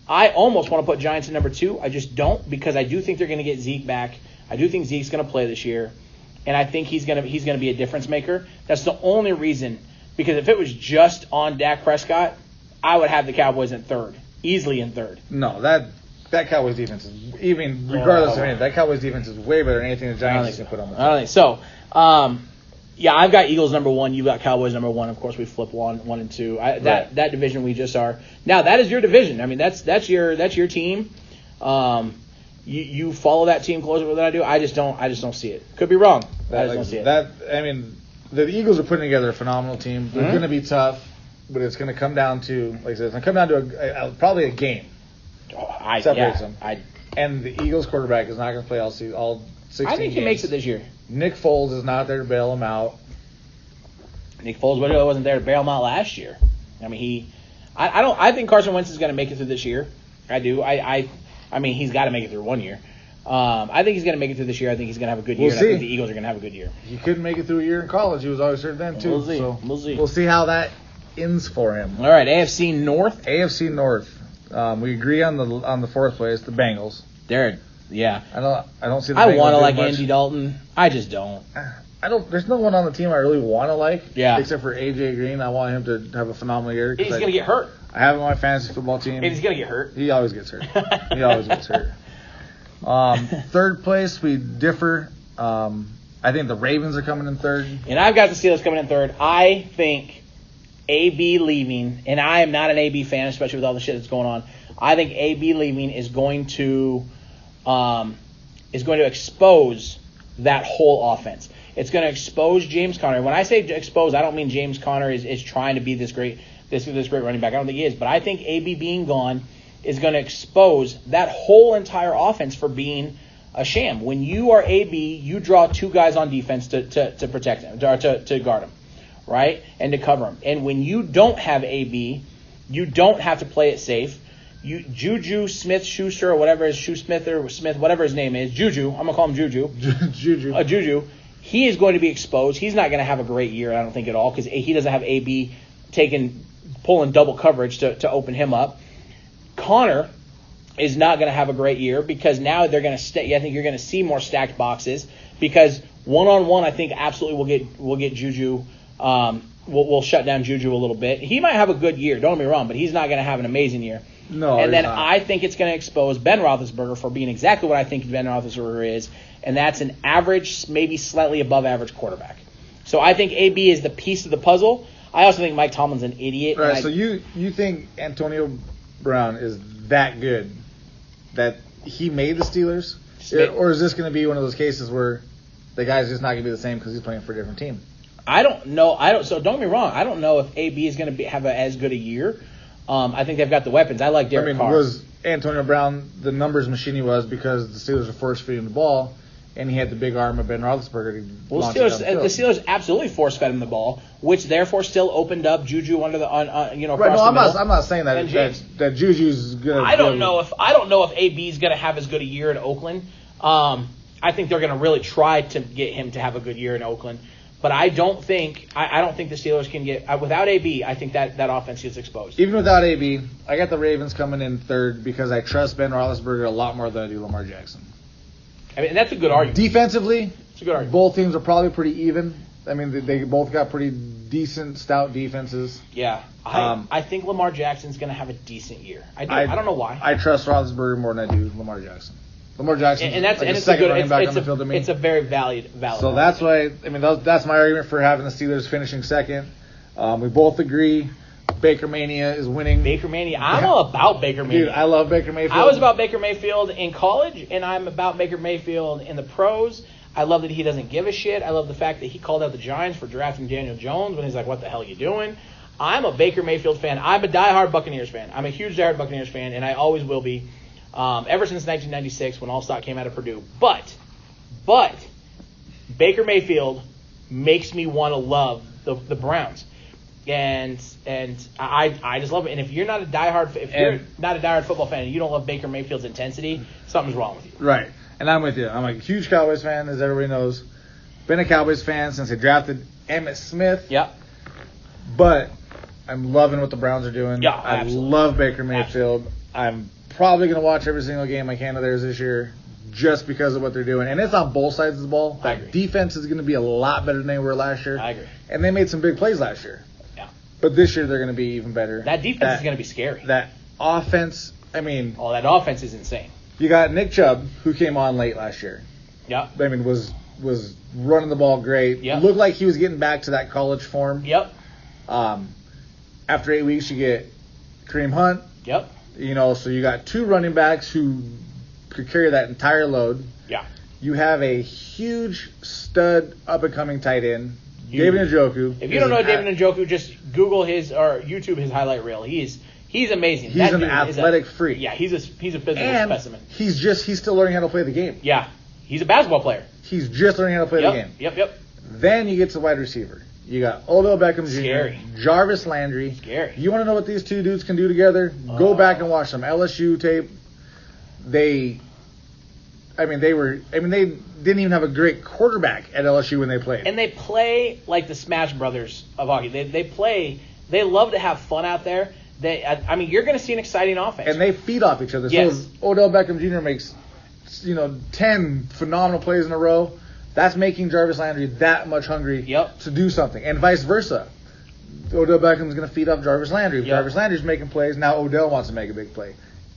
I almost want to put Giants in number 2. I just don't, because I do think they're going to get Zeke back. I do think Zeke's going to play this year, and I think he's going to be a difference maker. That's the only reason, because if it was just on Dak Prescott, I would have the Cowboys in 3rd, easily in 3rd. No, that Cowboys defense is, even regardless of anything, that Cowboys defense is way better than anything the Giants can put on the field. I don't think so. I've got Eagles number 1. You've got Cowboys number 1. Of course, we flip 1 and 2. That division we just are. Now that is your division. I mean, that's your team. You follow that team closer than I do. I just don't see it. Could be wrong. I just don't see it. The Eagles are putting together a phenomenal team. They're going to be tough, but it's going to come down to, like I said, it's going to come down to probably a game. Separates them. And the Eagles quarterback is not going to play all 16 I think he makes it this year. Nick Foles is not there to bail him out. Nick Foles wasn't there to bail him out last year. I mean, I think Carson Wentz is going to make it through this year. I do. I mean, he's got to make it through 1 year. I think he's going to make it through this year. I think he's going to have a good year. We'll see. I think the Eagles are going to have a good year. He couldn't make it through a year in college. He was always hurt then, too. We'll see. So we'll see. We'll see how that ends for him. All right, AFC North. AFC North. We agree on the 4th place, the Bengals. Yeah. I don't see the I Bengals want to like much. Andy Dalton. I just don't. There's no one on the team I really want to like. Yeah. Except for AJ Green. I want him to have a phenomenal year. He's going to get hurt. I have him on my fantasy football team. And he's going to get hurt. He always gets hurt. 3rd place, we differ. I think the Ravens are coming in 3rd. And I've got the Steelers coming in 3rd. I think AB leaving, and I am not an AB fan, especially with all the shit that's going on. I think AB leaving is going to expose that whole offense. It's going to expose James Conner. When I say expose, I don't mean James Conner is trying to be this great running back. I don't think he is. But I think AB being gone is going to expose that whole entire offense for being a sham. When you are AB, you draw 2 guys on defense to protect him, or to guard him, right, and to cover him. And when you don't have AB, you don't have to play it safe. Juju Smith-Schuster or whatever his Smith, whatever his name is, Juju. I'm gonna call him Juju. Juju. He is going to be exposed. He's not going to have a great year, I don't think at all, because he doesn't have AB pulling double coverage to open him up. Connor is not going to have a great year because now they're going to stay. I think you're going to see more stacked boxes because 1-on-1, I think absolutely will get Juju will shut down Juju a little bit. He might have a good year, don't get me wrong, but he's not going to have an amazing year. No, and then not. I think it's going to expose Ben Roethlisberger for being exactly what I think Ben Roethlisberger is, and that's an average, maybe slightly above average quarterback. So I think AB is the piece of the puzzle. I also think Mike Tomlin's an idiot. Right, so you think Antonio Brown is that good that he made the Steelers? Or is this going to be one of those cases where the guy's just not going to be the same because he's playing for a different team? I don't know. So don't get me wrong. I don't know if AB is going to have as good a year. I think they've got the weapons. I like Derek Carr. Was Antonio Brown the numbers machine he was because the Steelers were force feeding the ball, and he had the big arm of Ben Roethlisberger to launch it down the field? The Steelers absolutely force fed him the ball, which therefore still opened up Juju under the across the middle. I'm not saying that Juju's gonna. I don't know if AB is gonna have as good a year in Oakland. I think they're gonna really try to get him to have a good year in Oakland. But I don't think the Steelers can get without AB. I think that offense gets exposed. Even without AB, I got the Ravens coming in third because I trust Ben Roethlisberger a lot more than I do Lamar Jackson. I mean, that's a good argument. Defensively, it's a good argument. Both teams are probably pretty even. I mean, they both got pretty decent, stout defenses. Yeah, I think Lamar Jackson's going to have a decent year. I don't know why. I trust Roethlisberger more than I do Lamar Jackson. Lamar Jackson and that's like and a it's second a good, running back it's on the field to me. It's a very valid. So that's why that's my argument for having the Steelers finishing second. We both agree Baker Mania is winning. Baker Mania. I'm all about Baker Mania. Dude, I love Baker Mayfield. I was about Baker Mayfield in college, and I'm about Baker Mayfield in the pros. I love that he doesn't give a shit. I love the fact that he called out the Giants for drafting Daniel Jones when he's like, what the hell are you doing? I'm a Baker Mayfield fan. I'm a diehard Buccaneers fan. I'm a huge diehard Buccaneers fan, and I always will be. Ever since 1996 when Allstott came out of Purdue. But Baker Mayfield makes me want to love the Browns. And I just love it. And if you're not a diehard football fan and you don't love Baker Mayfield's intensity, something's wrong with you. Right. And I'm with you. I'm a huge Cowboys fan, as everybody knows. Been a Cowboys fan since they drafted Emmitt Smith. Yep. But I'm loving what the Browns are doing. Yeah, I love Baker Mayfield. Absolutely. I'm probably going to watch every single game I can of theirs this year just because of what they're doing. And it's on both sides of the ball. I agree. Defense is going to be a lot better than they were last year. I agree. And they made some big plays last year. Yeah. But this year they're going to be even better. That defense is going to be scary. That offense, I mean. Oh, that offense is insane. You got Nick Chubb, who came on late last year. Yep. I mean, was running the ball great. Yep. Looked like he was getting back to that college form. Yep. After 8 weeks, you get Kareem Hunt. Yep. So you got two running backs who could carry that entire load. Yeah. You have a huge stud up-and-coming tight end, David Njoku. If you don't know David Njoku, just Google his or YouTube his highlight reel. He's amazing. He's an athletic freak. Yeah, he's a physical specimen. He's still learning how to play the game. Yeah. He's a basketball player. He's just learning how to play the game. Yep. Then you get to wide receiver. You got Odell Beckham Jr., Scary. Jarvis Landry. Scary. You want to know what these two dudes can do together? Go back and watch some LSU tape. They didn't even have a great quarterback at LSU when they played. And they play like the Smash Brothers of hockey. They love to have fun out there. You're going to see an exciting offense. And they feed off each other. Yes. So if Odell Beckham Jr. makes 10 phenomenal plays in a row, that's making Jarvis Landry that much hungry to do something. And vice versa. Odell Beckham's going to feed off Jarvis Landry. If Jarvis Landry's making plays, now Odell wants to make a big play.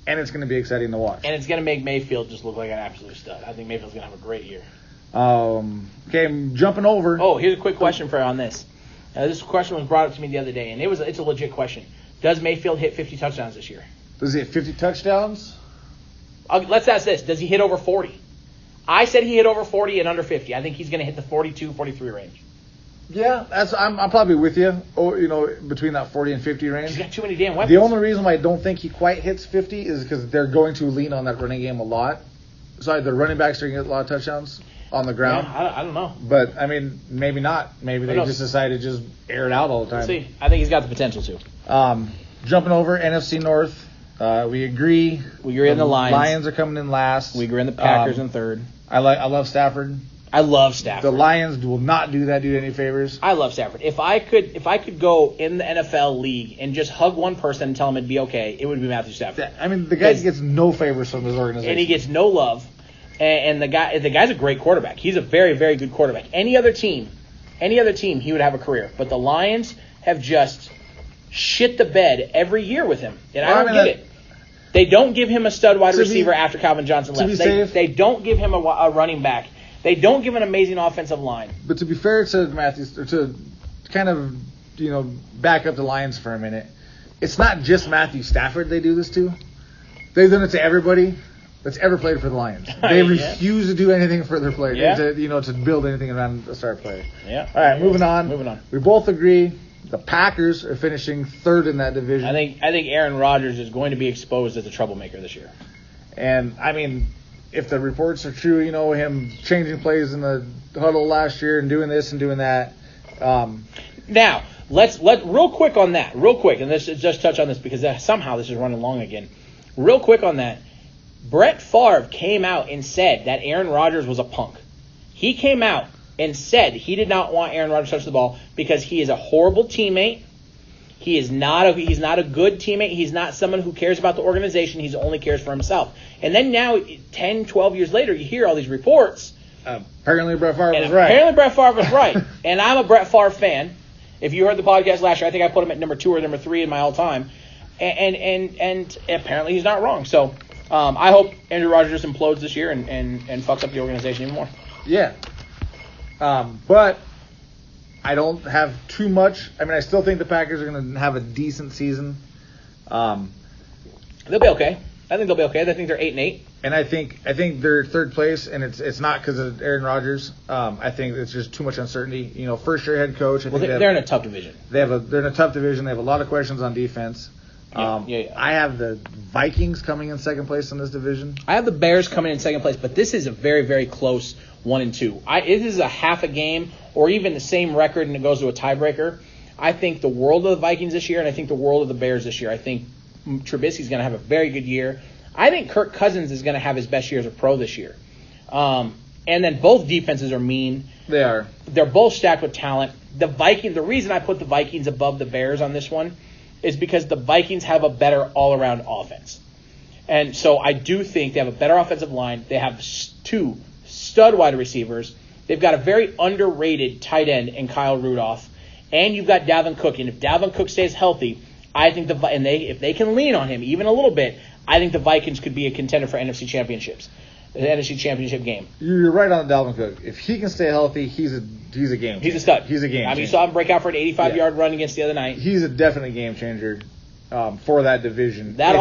And it's going to be exciting to watch. And it's going to make Mayfield just look like an absolute stud. I think Mayfield's going to have a great year. Okay, I'm jumping over. Oh, here's a quick question for you on this. This question was brought up to me the other day, and it's a legit question. Does Mayfield hit 50 touchdowns this year? Does he hit 50 touchdowns? Let's ask this. Does he hit over 40? I said he hit over 40 and under 50. I think he's going to hit the 42, 43 range. Yeah, I'm probably with you. Between that 40 and 50 range. He's got too many damn weapons. The only reason why I don't think he quite hits 50 is because they're going to lean on that running game a lot. Sorry, the running backs are going to get a lot of touchdowns on the ground. Yeah, I don't know. But, maybe not. Maybe they just decide to just air it out all the time. Let's see. I think he's got the potential to. Jumping over, NFC North. We agree. We agree on the Lions. Lions are coming in last. We agree on the Packers in third. I love Stafford. I love Stafford. The Lions will not do that dude any favors. I love Stafford. If I could go in the NFL league and just hug one person and tell him it'd be okay, it would be Matthew Stafford. The guy gets no favors from his organization. And he gets no love. And the guy's a great quarterback. He's a very, very good quarterback. Any other team any other team, he would have a career. But the Lions have just shit the bed every year with him, and I don't get it. They don't give him a stud wide receiver after Calvin Johnson left. They don't give him a running back. They don't give an amazing offensive line. But to be fair to Matthews, or to kind of back up the Lions for a minute, it's not just Matthew Stafford they do this to. They've done it to everybody that's ever played for the Lions. They refuse to do anything for their players, to build anything around a star player. Yeah. All right, moving on. We both agree the Packers are finishing third in that division. I think Aaron Rodgers is going to be exposed as a troublemaker this year. And I mean, if the reports are true, him changing plays in the huddle last year and doing this and doing that. Now, let real quick on that, and let's just touch on this because somehow this is running long again. Real quick on that. Brett Favre came out and said that Aaron Rodgers was a punk. He came out and said he did not want Aaron Rodgers to touch the ball because he is a horrible teammate. He's not a good teammate. He's not someone who cares about the organization. He only cares for himself. And then now, 10, 12 years later, you hear all these reports. Apparently Brett Favre was right. And I'm a Brett Favre fan. If you heard the podcast last year, I think I put him at number 2 or number 3 in my all-time. And apparently he's not wrong. So I hope Andrew Rodgers implodes this year and fucks up the organization even more. Yeah. But I don't have too much. I mean, I still think the Packers are going to have a decent season. They'll be okay. I think they'll be okay. I think they're 8-8. And I think they're third place, and it's not because of Aaron Rodgers. I think it's just too much uncertainty. First year head coach. They're in a tough division. They're in a tough division. They have a lot of questions on defense. I have the Vikings coming in second place in this division. I have the Bears coming in second place, but this is a very, very close 1 and 2. It is a half a game or even the same record, and it goes to a tiebreaker. I think the world of the Vikings this year, and I think the world of the Bears this year. I think Trubisky's going to have a very good year. I think Kirk Cousins is going to have his best year as a pro this year. And then both defenses are mean. They are. They're both stacked with talent. The reason I put the Vikings above the Bears on this one is because the Vikings have a better all-around offense. And so I do think they have a better offensive line. They have 2 stud wide receivers. They've got a very underrated tight end in Kyle Rudolph. And you've got Dalvin Cook. And if Dalvin Cook stays healthy, I think if they can lean on him even a little bit, I think the Vikings could be a contender for NFC championships. The NFC championship game. You're right on Dalvin Cook. If he can stay healthy, he's a game changer. He's a stud. He's a game changer. I mean, you saw him break out for an 85-yard run against the other night. He's a definite game changer for that division. That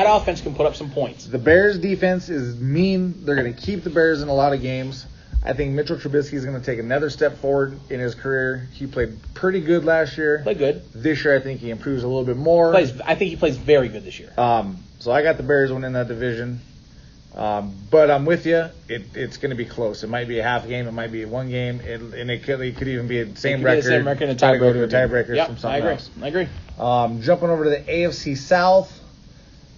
offense can put up some points. The Bears' defense is mean. They're going to keep the Bears in a lot of games. I think Mitchell Trubisky is going to take another step forward in his career. He played pretty good last year. Played good. This year, I think he improves a little bit more. I think he plays very good this year. So I got the Bears winning that division. But I'm with you. It's going to be close. It might be a half game. It might be 1 game. And it could even be the same record. Same record and a go to a tiebreaker from something else. I agree. Jumping over to the AFC South.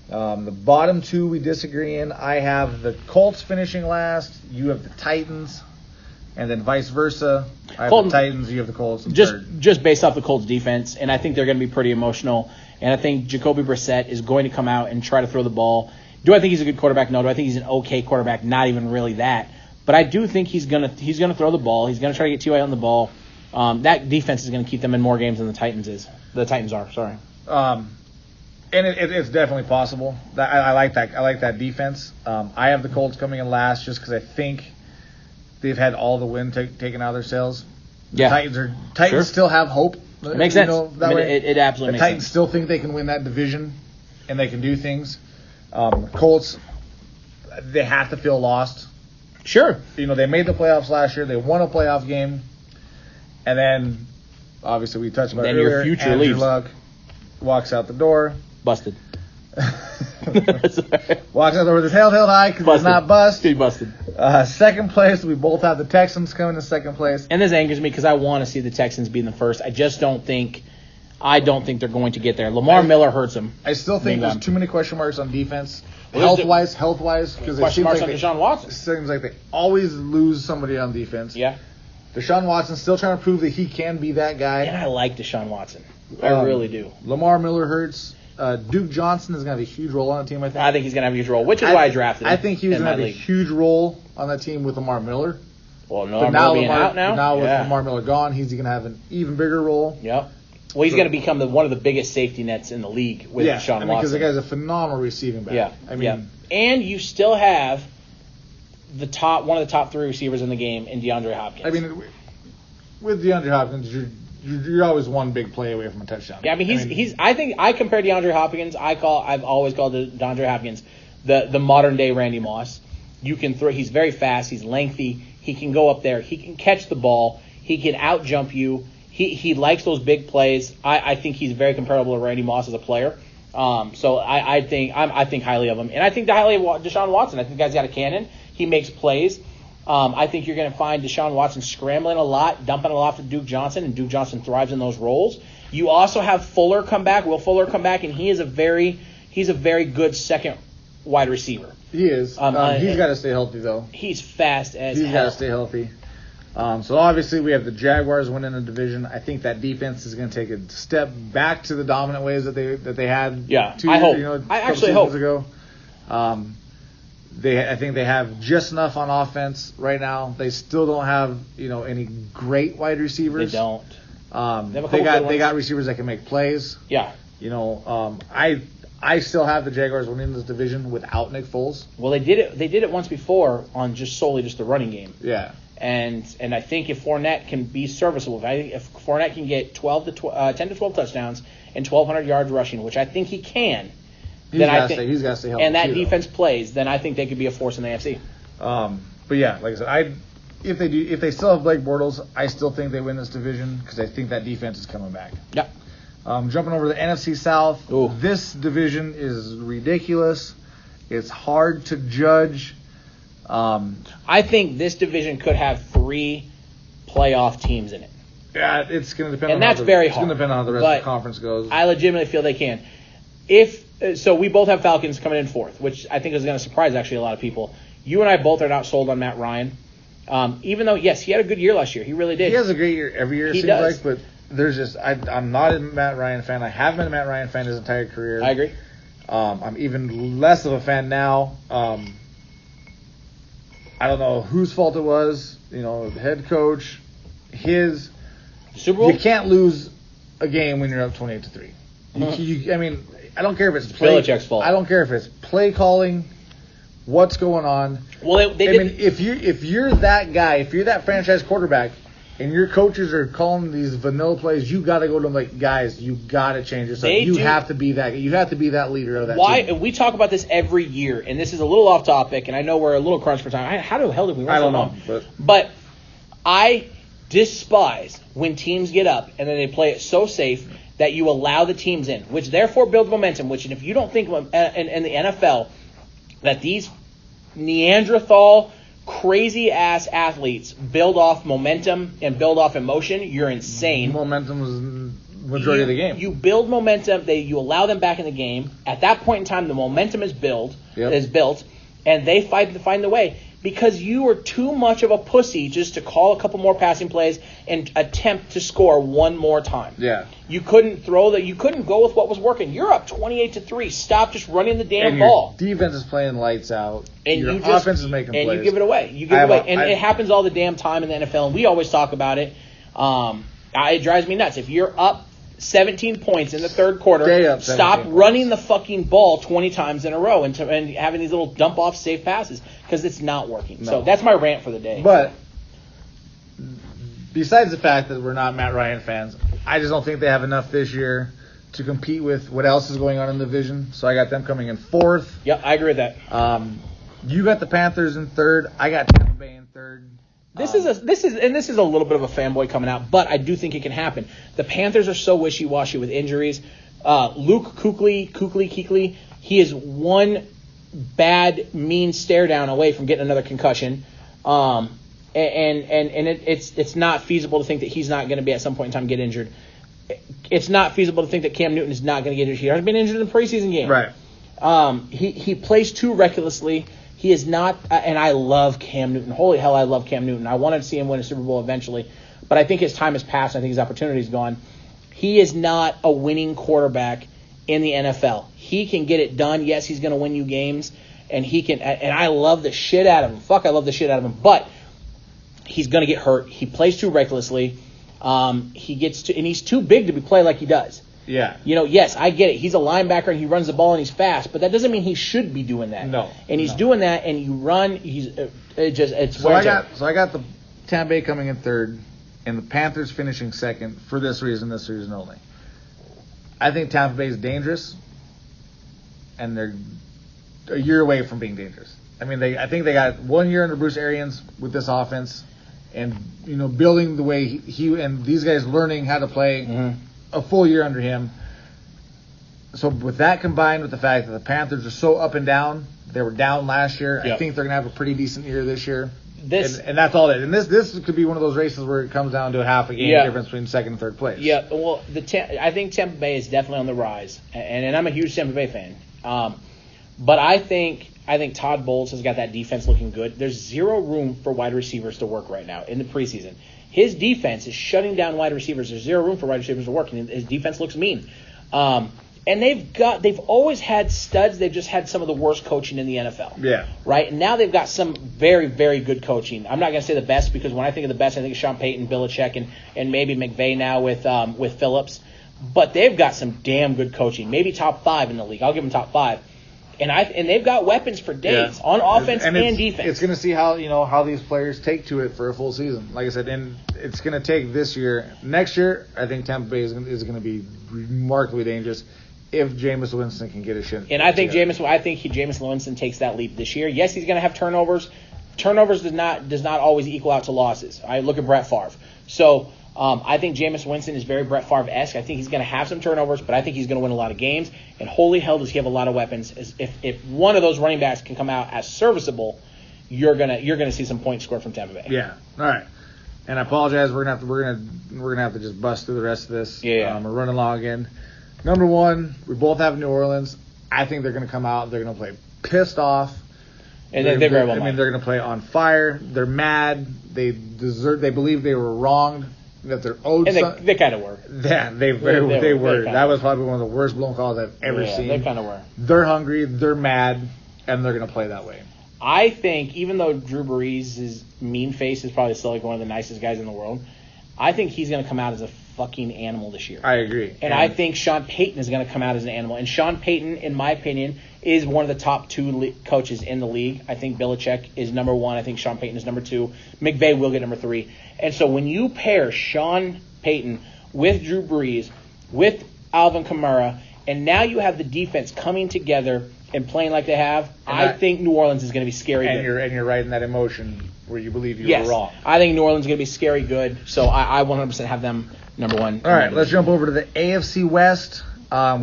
The bottom 2 we disagree in. I have the Colts finishing last. You have the Titans. And then vice versa. I have the Titans. You have the Colts. Just based off the Colts defense. And I think they're going to be pretty emotional. And I think Jacoby Brissett is going to come out and try to throw the ball. Do I think he's a good quarterback? No. Do I think he's an okay quarterback? Not even really that. But I do think he's gonna throw the ball. He's gonna try to get T.Y. on the ball. That defense is gonna keep them in more games than the Titans is. The Titans are. Sorry. And it's definitely possible. I like that. I like that defense. I have the Colts coming in last just because I think they've had all the wind taken out of their sails. The Titans still have hope. It makes sense. It absolutely makes sense. The Titans still think they can win that division, and they can do things. Colts, they have to feel lost. Sure. They made the playoffs last year. They won a playoff game. And then, obviously, we touched about it earlier. Your future Andrew leaves. Luck walks out the door. Busted. Walks out the door with his head held high because he's not bust. He busted. Second place, we both have the Texans coming in second place. And this angers me because I want to see the Texans be in the first. I don't think they're going to get there. Lamar Miller hurts them. I still think there's too many question marks on defense. Health-wise, because question marks on Deshaun Watson. It seems like they always lose somebody on defense. Yeah. Deshaun Watson's still trying to prove that he can be that guy. And I like Deshaun Watson. I really do. Lamar Miller hurts. Duke Johnson is going to have a huge role on the team, I think. He's going to have a huge role, which is why I drafted him. I think he was going to have a huge role on that team with Lamar Miller. Well, Lamar Miller being out now. Now with Lamar Miller gone, he's going to have an even bigger role. Yep. Well, he's going to become one of the biggest safety nets in the league with Deshaun Watson. Because the guy's a phenomenal receiving back. Yeah. And you still have one of the top 3 receivers in the game in DeAndre Hopkins. I mean, with DeAndre Hopkins, you're always one big play away from a touchdown. Yeah, I mean, I think I compare DeAndre Hopkins. I've always called DeAndre Hopkins the modern day Randy Moss. You can throw. He's very fast. He's lengthy. He can go up there. He can catch the ball. He can out jump you. He likes those big plays. I think he's very comparable to Randy Moss as a player. So I think highly of him, and I think highly of Deshaun Watson. I think the guy's got a cannon. He makes plays. I think you're going to find Deshaun Watson scrambling a lot, dumping it off to Duke Johnson, and Duke Johnson thrives in those roles. You also have Will Fuller come back, and he's a very good second wide receiver. He is. He's got to stay healthy though. He's fast as hell. He's got to stay healthy. So obviously we have the Jaguars winning the division. I think that defense is going to take a step back to the dominant ways that they had. Yeah, I actually hope. Ago. I think they have just enough on offense right now. They still don't have any great wide receivers. They don't. They got receivers that can make plays. Yeah. I still have the Jaguars winning this division without Nick Foles. Well, they did it once before on solely the running game. Yeah. And I think if Fournette can be serviceable, if Fournette can get 10 to 12 touchdowns and 1,200 yards rushing, which I think he can, he's got to stay healthy. And that defense plays, then I think they could be a force in the AFC. But yeah, like I said, if they still have Blake Bortles, I still think they win this division because I think that defense is coming back. Yep. Jumping over to the NFC South, Ooh. This division is ridiculous. It's hard to judge. I think this division could have 3 playoff teams in it. Yeah, it's going to depend. And that's very hard. It's going to depend on how the rest of the conference goes. I legitimately feel they can. So we both have Falcons coming in 4th, which I think is going to surprise actually a lot of people. You and I both are not sold on Matt Ryan. Even though, yes, he had a good year last year. He really did. He has a great year every year, it seems does. like, but there's just I'm not a Matt Ryan fan. I haven't been a Matt Ryan fan his entire career. I agree. I'm even less of a fan now. I don't know whose fault it was. The head coach, his Super Bowl. You can't lose a game when you're up 28-3. I mean, I don't care if it's Belichick's fault. I don't care if it's play calling. What's going on? Well, if you're that guy, if you're that franchise quarterback, and your coaches are calling these vanilla plays, you got to go to them like, guys, you got to change yourself. You have to be that. You have to be that leader of that team. We talk about this every year, and this is a little off topic, and I know we're a little crunch for time. How the hell did we run so long? But I despise when teams get up and then they play it so safe that you allow the teams in, which therefore builds momentum. Which, and if you don't think in the NFL that these Neanderthal crazy ass athletes build off momentum and build off emotion, you're insane. Momentum was the majority of the game. You build momentum, you allow them back in the game. At that point in time, the momentum is built, and they find the way. Because you are too much of a pussy just to call a couple more passing plays and attempt to score one more time. Yeah. You couldn't you couldn't go with what was working. You're up 28-3. Stop just running the damn ball. Your defense is playing lights out. And your offense is making plays. And you give it away. It happens all the damn time in the NFL, and we always talk about it. It drives me nuts. If you're up 17 points in the third quarter, stop running the fucking ball 20 times in a row and having these little dump-off safe passes because it's not working. No. So that's my rant for the day. But besides the fact that we're not Matt Ryan fans, I just don't think they have enough this year to compete with what else is going on in the division. So I got them coming in 4th. Yep, I agree with that. You got the Panthers in 3rd. I got Tampa Bay in 3rd. This is a little bit of a fanboy coming out, but I do think it can happen. The Panthers are so wishy-washy with injuries. Luke Kuechly, he is one bad, mean stare down away from getting another concussion. And it's not feasible to think that he's not going to be at some point in time get injured. It's not feasible to think that Cam Newton is not going to get injured. He hasn't been injured in the preseason game. Right. He plays too recklessly. He is not, and I love Cam Newton. Holy hell, I love Cam Newton. I wanted to see him win a Super Bowl eventually, but I think his time has passed. I think his opportunity is gone. He is not a winning quarterback in the NFL. He can get it done. Yes, he's going to win you games, and he can. And I love the shit out of him. I love the shit out of him. But he's going to get hurt. He plays too recklessly. And he's too big to be play like he does. Yeah. Yes, I get it. He's a linebacker and he runs the ball and he's fast, but that doesn't mean he should be doing that. No. And he's doing that, and you run. So I got the Tampa Bay coming in third, and the Panthers finishing second for this reason only. I think Tampa Bay is dangerous, and they're a year away from being dangerous. I mean, I think they got 1 year under Bruce Arians with this offense, and building the way he and these guys learning how to play a full year under him. So with that combined with the fact that the Panthers are so up and down, they were down last year. Yep. I think they're going to have a pretty decent year this year. And that's all it is. And this could be one of those races where it comes down to a half a game difference between second and third place. Yeah, well, I think Tampa Bay is definitely on the rise, and I'm a huge Tampa Bay fan. But I think Todd Bowles has got that defense looking good. There's zero room for wide receivers to work right now in the preseason. His defense is shutting down wide receivers. There's zero room for wide receivers to work, and his defense looks mean. And they've always had studs. They've just had some of the worst coaching in the NFL. Yeah. Right? And now they've got some very, very good coaching. I'm not going to say the best, because when I think of the best, I think of Sean Payton, Belichick, and maybe McVay now with Phillips. But they've got some damn good coaching. Maybe top 5 in the league. I'll give them top 5. And they've got weapons for days on offense and defense. It's going to see how these players take to it for a full season. Like I said, and it's going to take this year. Next year, I think Tampa Bay is going to be remarkably dangerous if Jameis Winston can get his shit. And I think Jameis Winston takes that leap this year. Yes, he's going to have turnovers. Turnovers does not always equal out to losses. I look at Brett Favre. So I think Jameis Winston is very Brett Favre-esque. I think he's going to have some turnovers, but I think he's going to win a lot of games. And holy hell, does he have a lot of weapons? If one of those running backs can come out as serviceable, you're gonna see some points scored from Tampa Bay. Yeah. All right. And I apologize. We're gonna have to just bust through the rest of this. Yeah. We're running long again. Number 1, we both have New Orleans. I think they're going to come out. They're going to play pissed off. And they very well might. I mean, they're going to play on fire. They're mad. They believe they were wronged. That they're owed. And they kind of were. Yeah, they were. That was probably one of the worst blown calls I've ever seen. They kind of were. They're hungry. They're mad, and they're going to play that way. I think even though Drew Brees' mean face is probably still like one of the nicest guys in the world, I think he's going to come out as a fucking animal this year. I agree. And I think Sean Payton is going to come out as an animal. And Sean Payton, in my opinion, is one of the top 2 coaches in the league. I think Belichick is number 1. I think Sean Payton is number 2. McVay will get number 3. And so when you pair Sean Payton with Drew Brees, with Alvin Kamara, and now you have the defense coming together and playing like they have, I think New Orleans is going to be scary good. And you're riding that emotion where you believe you were wrong. I think New Orleans is going to be scary good. So I 100% have them number 1. All right, let's jump over to the AFC West.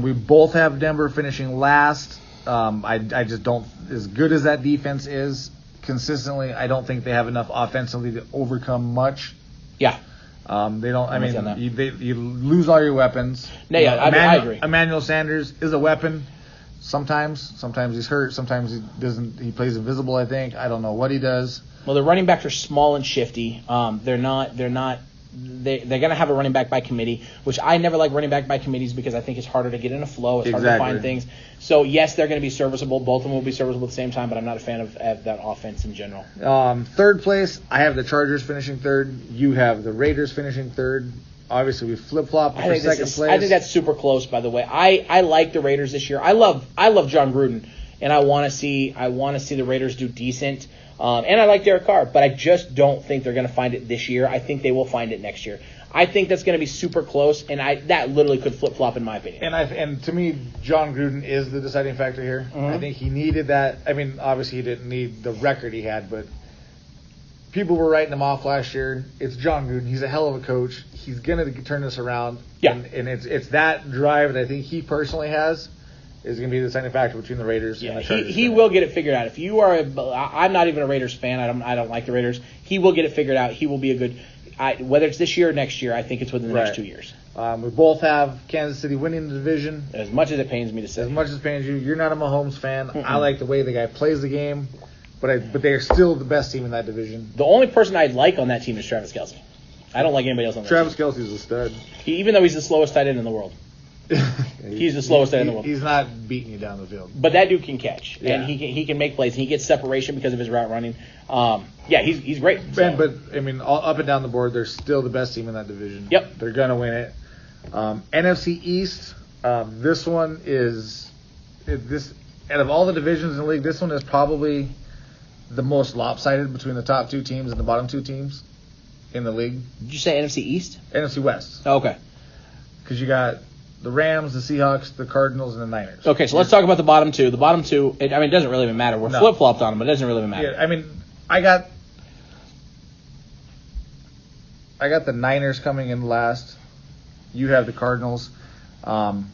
We both have Denver finishing last. I just don't, as good as that defense is consistently, I don't think they have enough offensively to overcome much. Yeah. They don't. I mean, you lose all your weapons. No, yeah, I agree. Emmanuel Sanders is a weapon. Sometimes he's hurt. Sometimes he doesn't. He plays invisible. I think. I don't know what he does. Well, the running backs are small and shifty. They're going to have a running back by committee, which I never like running back by committees because I think it's harder to get in a flow. It's harder to find things. So, yes, they're going to be serviceable. Both of them will be serviceable at the same time, but I'm not a fan of that offense in general. Third place, I have the Chargers finishing third. You have the Raiders finishing third. Obviously, we flip-flop for second place. I think that's super close, by the way. I like the Raiders this year. I love John Gruden, and I want to see the Raiders do decent. And I like Derek Carr, but I just don't think they're going to find it this year. I think they will find it next year. I think that's going to be super close, and that literally could flip-flop in my opinion. And to me, John Gruden is the deciding factor here. Mm-hmm. I think he needed that. I mean, obviously he didn't need the record he had, but people were writing him off last year. It's John Gruden. He's a hell of a coach. He's going to turn this around. Yeah. And it's that drive that I think he personally has is going to be the deciding factor between the Raiders and the Chargers. He will get it figured out. If you are I'm not even a Raiders fan. I don't like the Raiders. He will get it figured out. He will be a good whether it's this year or next year, I think it's within the next 2 years. We both have Kansas City winning the division. As much as it pains me to say. As much as it pains you. You're not a Mahomes fan. Mm-mm. I like the way the guy plays the game, but they are still the best team in that division. The only person I like on that team is Travis Kelce. I don't like anybody else on that Travis team. Kelce's a stud. Even though he's the slowest tight end in the world. He's the slowest in the world. He's not beating you down the field. But that dude can catch, and he can make plays, and he gets separation because of his route running. He's great. So. But I mean, all up and down the board, they're still the best team in that division. Yep, they're gonna win it. NFC East. This one is out of all the divisions in the league, this one is probably the most lopsided between the top two teams and the bottom two teams in the league. Did you say NFC East? NFC West. Oh, okay. Because you got the Rams, the Seahawks, the Cardinals, and the Niners. Okay, so let's talk about the bottom two. The bottom two, it doesn't really even matter. We're flip-flopped on them, but it doesn't really even matter. Yeah, I mean, I got the Niners coming in last. You have the Cardinals. The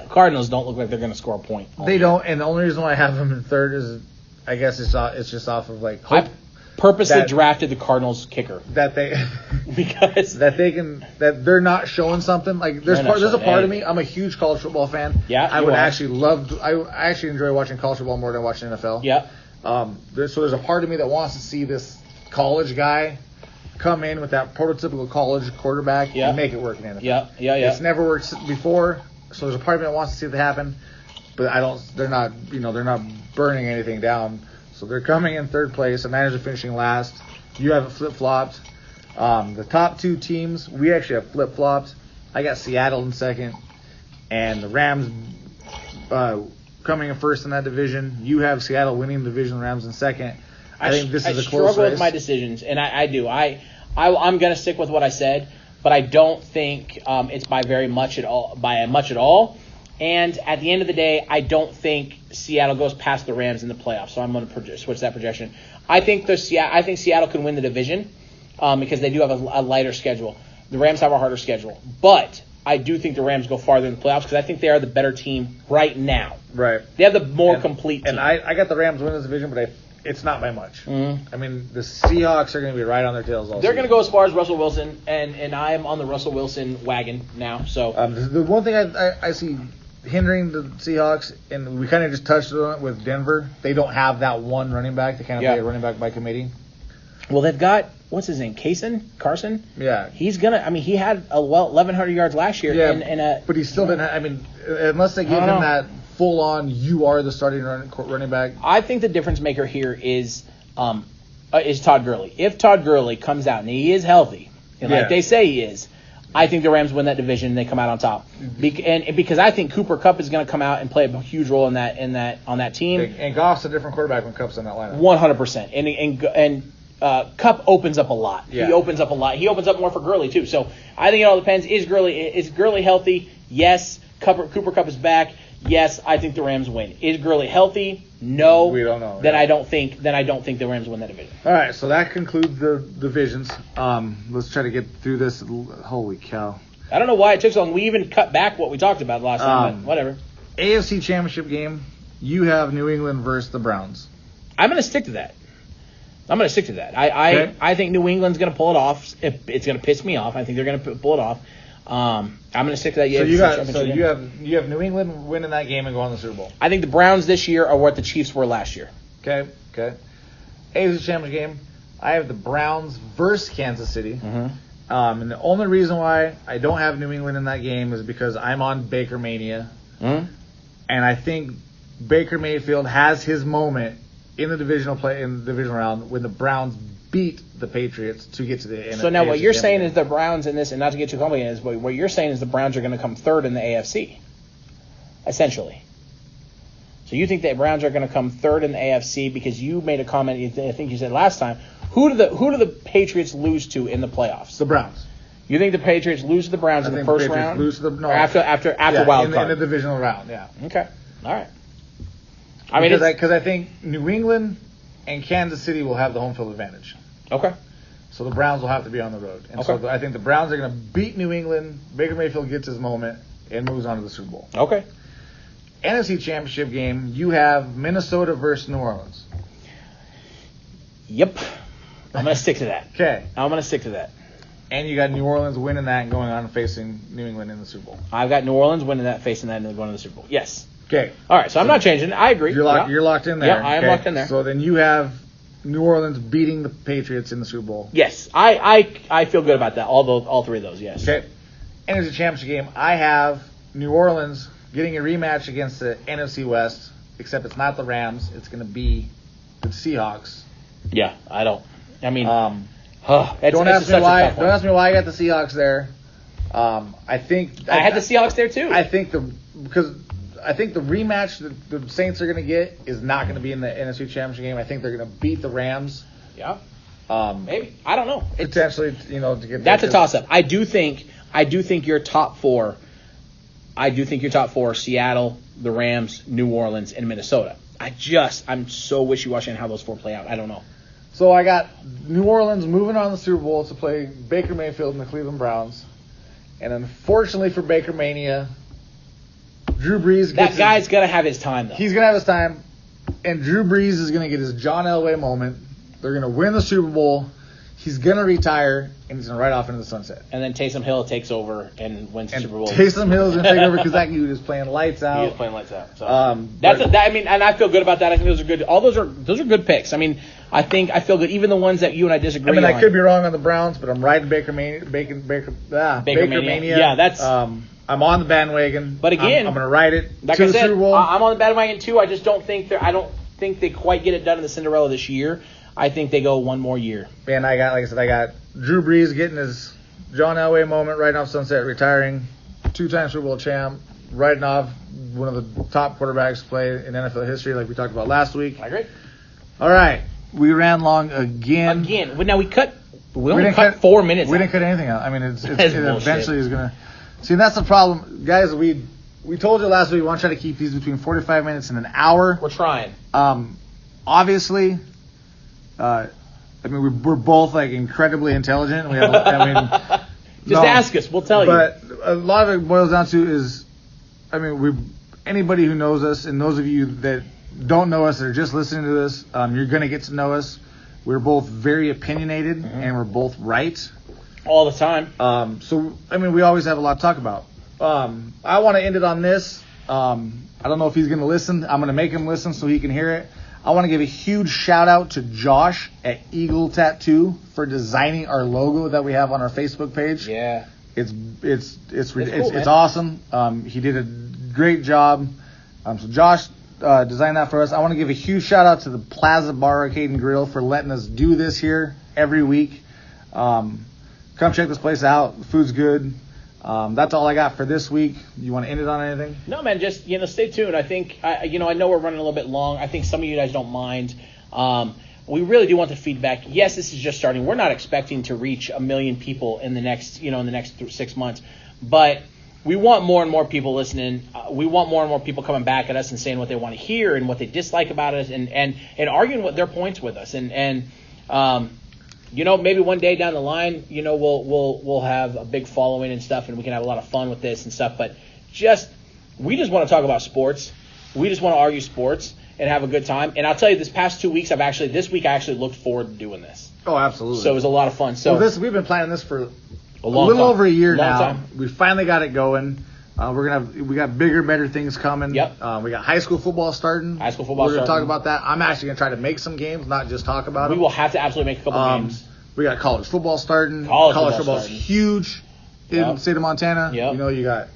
Cardinals don't look like they're going to score a point. They don't, and the only reason why I have them in third is, I guess it's just off of like hope. I purposely drafted the Cardinals kicker that they because that they're not showing something. Like there's a part of me. I'm a huge college football fan. Yeah, I actually enjoy watching college football more than watching NFL. Yeah. So there's a part of me that wants to see this college guy come in with that prototypical college quarterback and make it work in the NFL. Yeah. It's never worked before, so there's a part of me that wants to see that happen, but they're not burning anything down. So they're coming in third place. The Niners are finishing last. You have it flip-flopped. The top two teams, we actually have flip-flopped. I got Seattle in second, and the Rams coming in first in that division. You have Seattle winning the division, Rams in second. I think this is a close race. I struggle with my decisions, and I do. I'm going to stick with what I said, but I don't think it's by much at all. And at the end of the day, I don't think Seattle goes past the Rams in the playoffs. So I'm going to switch that projection. I think Seattle can win the division because they do have a lighter schedule. The Rams have a harder schedule, but I do think the Rams go farther in the playoffs because I think they are the better team right now. Right. They have the more complete team. And I got the Rams winning this division, but it's not by much. Mm-hmm. I mean, the Seahawks are going to be right on their tails all They're going to go as far as Russell Wilson, and I am on the Russell Wilson wagon now. So the one thing I see hindering the Seahawks, and we kind of just touched on it with Denver, they don't have that one running back. They kind of play a running back by committee. Well, they've got, what's his name, Carson? Yeah. He's going to, he had 1,100 yards last year. Yeah, but he still didn't, unless they give him that full-on, you are the starting running back. I think the difference maker here is Todd Gurley. If Todd Gurley comes out and he is healthy, and like they say he is, I think the Rams win that division and they come out on top. Because I think Cooper Kupp is going to come out and play a huge role on that team. And Goff's a different quarterback when Kupp's in that lineup. 100%. And Kupp opens up a lot. Yeah. He opens up a lot. He opens up more for Gurley too. So I think it all depends. Is Gurley healthy? Yes. Cooper Kupp is back. Yes, I think the Rams win. Is Gurley healthy? No. We don't know. Then I don't think the Rams win that division. All right, so that concludes the divisions. Let's try to get through this. Holy cow! I don't know why it took so long. We even cut back what we talked about last time, but whatever. AFC Championship game. You have New England versus the Browns. I'm going to stick to that. I think New England's going to pull it off. It's going to piss me off. I think they're going to pull it off. I'm going to stick to that. You have New England winning that game and going to the Super Bowl. I think the Browns this year are what the Chiefs were last year. Okay. AFC Championship game. I have the Browns versus Kansas City. Mm-hmm. And the only reason why I don't have New England in that game is because I'm on Baker Mania. Mm-hmm. And I think Baker Mayfield has his moment in the divisional round when the Browns beat the Patriots to get to the NFC. So now what you're saying is the Browns in this, and not to get too complicated, but what you're saying is the Browns are going to come third in the AFC, essentially. So you think the Browns are going to come third in the AFC because you made a comment, I think you said last time, who do the Patriots lose to in the playoffs? The Browns. You think the Patriots lose to the Browns in the first round? Or after wild card? In the divisional round, yeah. Okay. All right. Because I think New England and Kansas City will have the home field advantage. Okay. So the Browns will have to be on the road. And so I think the Browns are going to beat New England. Baker Mayfield gets his moment and moves on to the Super Bowl. Okay. NFC Championship game, you have Minnesota versus New Orleans. Yep. I'm going to stick to that. Okay. I'm going to stick to that. And you got New Orleans winning that and going on and facing New England in the Super Bowl. I've got New Orleans winning that, facing that, and going to the Super Bowl. Yes. Okay. All right, so I'm not changing. I agree. You're locked in there. Yeah, I am locked in there. So then you have New Orleans beating the Patriots in the Super Bowl. Yes, I feel good about that. All three of those, yes. Okay. NFC Championship game, I have New Orleans getting a rematch against the NFC West, except it's not the Rams. It's going to be the Seahawks. Yeah, don't ask me why I got the Seahawks there. I think I had the Seahawks there too. I think the rematch that the Saints are going to get is not going to be in the NFC Championship game. I think they're going to beat the Rams. Yeah. Maybe. I don't know. Potentially, to get that's a toss-up. I do think your top four. I do think your top four: Seattle, the Rams, New Orleans, and Minnesota. I'm so wishy-washy on how those four play out. I don't know. So I got New Orleans moving on to the Super Bowl to play Baker Mayfield and the Cleveland Browns, and unfortunately for Baker Mania, Drew Brees. That guy's gonna have his time though. He's gonna have his time, and Drew Brees is gonna get his John Elway moment. They're gonna win the Super Bowl. He's gonna retire, and he's gonna ride off into the sunset. And then Taysom Hill takes over and wins the Super Bowl. Taysom Hill is gonna take over because that dude is playing lights out. He is playing lights out. So and I feel good about that. I think those are good. All those are good picks. I mean, I feel good. Even the ones that you and I disagree on. I could be wrong on the Browns, but I'm riding Baker Mania. Yeah, that's. I'm on the bandwagon. But again, I'm gonna ride it. Like I said, I'm on the bandwagon too. I just don't think they quite get it done in the Cinderella this year. I think they go one more year. And I got Drew Brees getting his John Elway moment, riding off sunset, retiring, 2-time Super Bowl champ, riding off one of the top quarterbacks to play in NFL history, like we talked about last week. I agree. All right, we ran long again. But now we only cut 4 minutes. We didn't cut anything out. I mean, it eventually is gonna. See, that's the problem, guys. We told you last week we want to try to keep these between 45 minutes and an hour. We're trying. Obviously. We're both incredibly intelligent. We have, ask us, we'll tell you. But a lot of it boils down to is, anybody who knows us, and those of you that don't know us that are just listening to this, you're gonna get to know us. We're both very opinionated, and we're both right all the time. We always have a lot to talk about. I want to end it on this. I don't know if he's gonna listen. I'm gonna make him listen so he can hear it. I want to give a huge shout out to Josh at Eagle Tattoo for designing our logo that we have on our Facebook page. Yeah, it's awesome. He did a great job. So Josh designed that for us. I want to give a huge shout out to the Plaza Bar Arcade and Grill for letting us do this here every week. Come check this place out. The food's good. That's all I got for this week. You want to end it on anything? No, man. Just stay tuned. I think I know we're running a little bit long. I think some of you guys don't mind. We really do want the feedback. Yes, this is just starting. We're not expecting to reach 1 million people in the next 6 months, but we want more and more people listening. We want more and more people coming back at us and saying what they want to hear and what they dislike about us, and arguing what their points with us. Maybe one day down the line, we'll have a big following and stuff, and we can have a lot of fun with this and stuff. But we just want to talk about sports. We just want to argue sports and have a good time. And I'll tell you, this past 2 weeks, this week I actually looked forward to doing this. Oh, absolutely. So it was a lot of fun. So we've been planning this for a little over a year now. We finally got it going. We got bigger, better things coming. Yep. We got high school football starting. We're going to talk about that. I'm actually going to try to make some games, not just talk about them. We will have to absolutely make a couple games. We got college football starting. College football is huge in the state of Montana. Yep. You got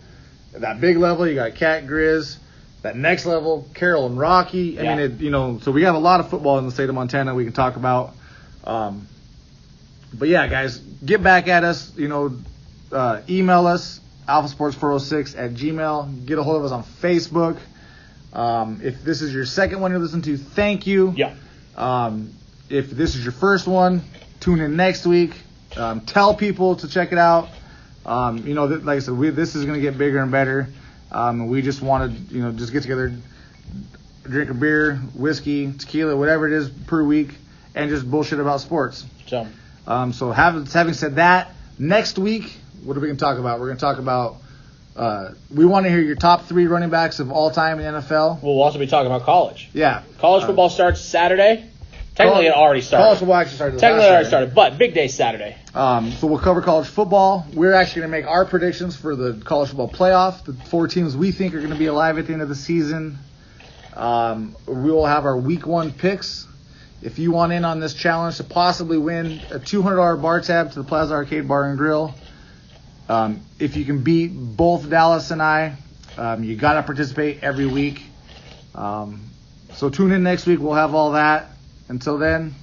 that big level. You got Cat Grizz. That next level, Carroll and Rocky. So we have a lot of football in the state of Montana we can talk about. But yeah, guys, get back at us. Email us, alphasports406@gmail. Get a hold of us on Facebook. If this is your second one you listen to, thank you. Yeah. If this is your first one, tune in next week. Tell people to check it out. Like I said, this is going to get bigger and better. We just want to, just get together, drink a beer, whiskey, tequila, whatever it is per week, and just bullshit about sports. So having said that, next week, what are we going to talk about? We're going to talk about, we want to hear your top 3 running backs of all time in the NFL. We'll also be talking about college. Yeah. College football starts Saturday. Technically, it already started. College football actually started. Technically, it already started, but big day Saturday. So we'll cover college football. We're actually going to make our predictions for the college football playoff. The 4 teams we think are going to be alive at the end of the season. We will have our week 1 picks. If you want in on this challenge to possibly win a $200 bar tab to the Plaza Arcade Bar and Grill, if you can beat both Dallas and I You got to participate every week. So tune in next week. We'll have all that. Until then,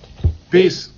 peace.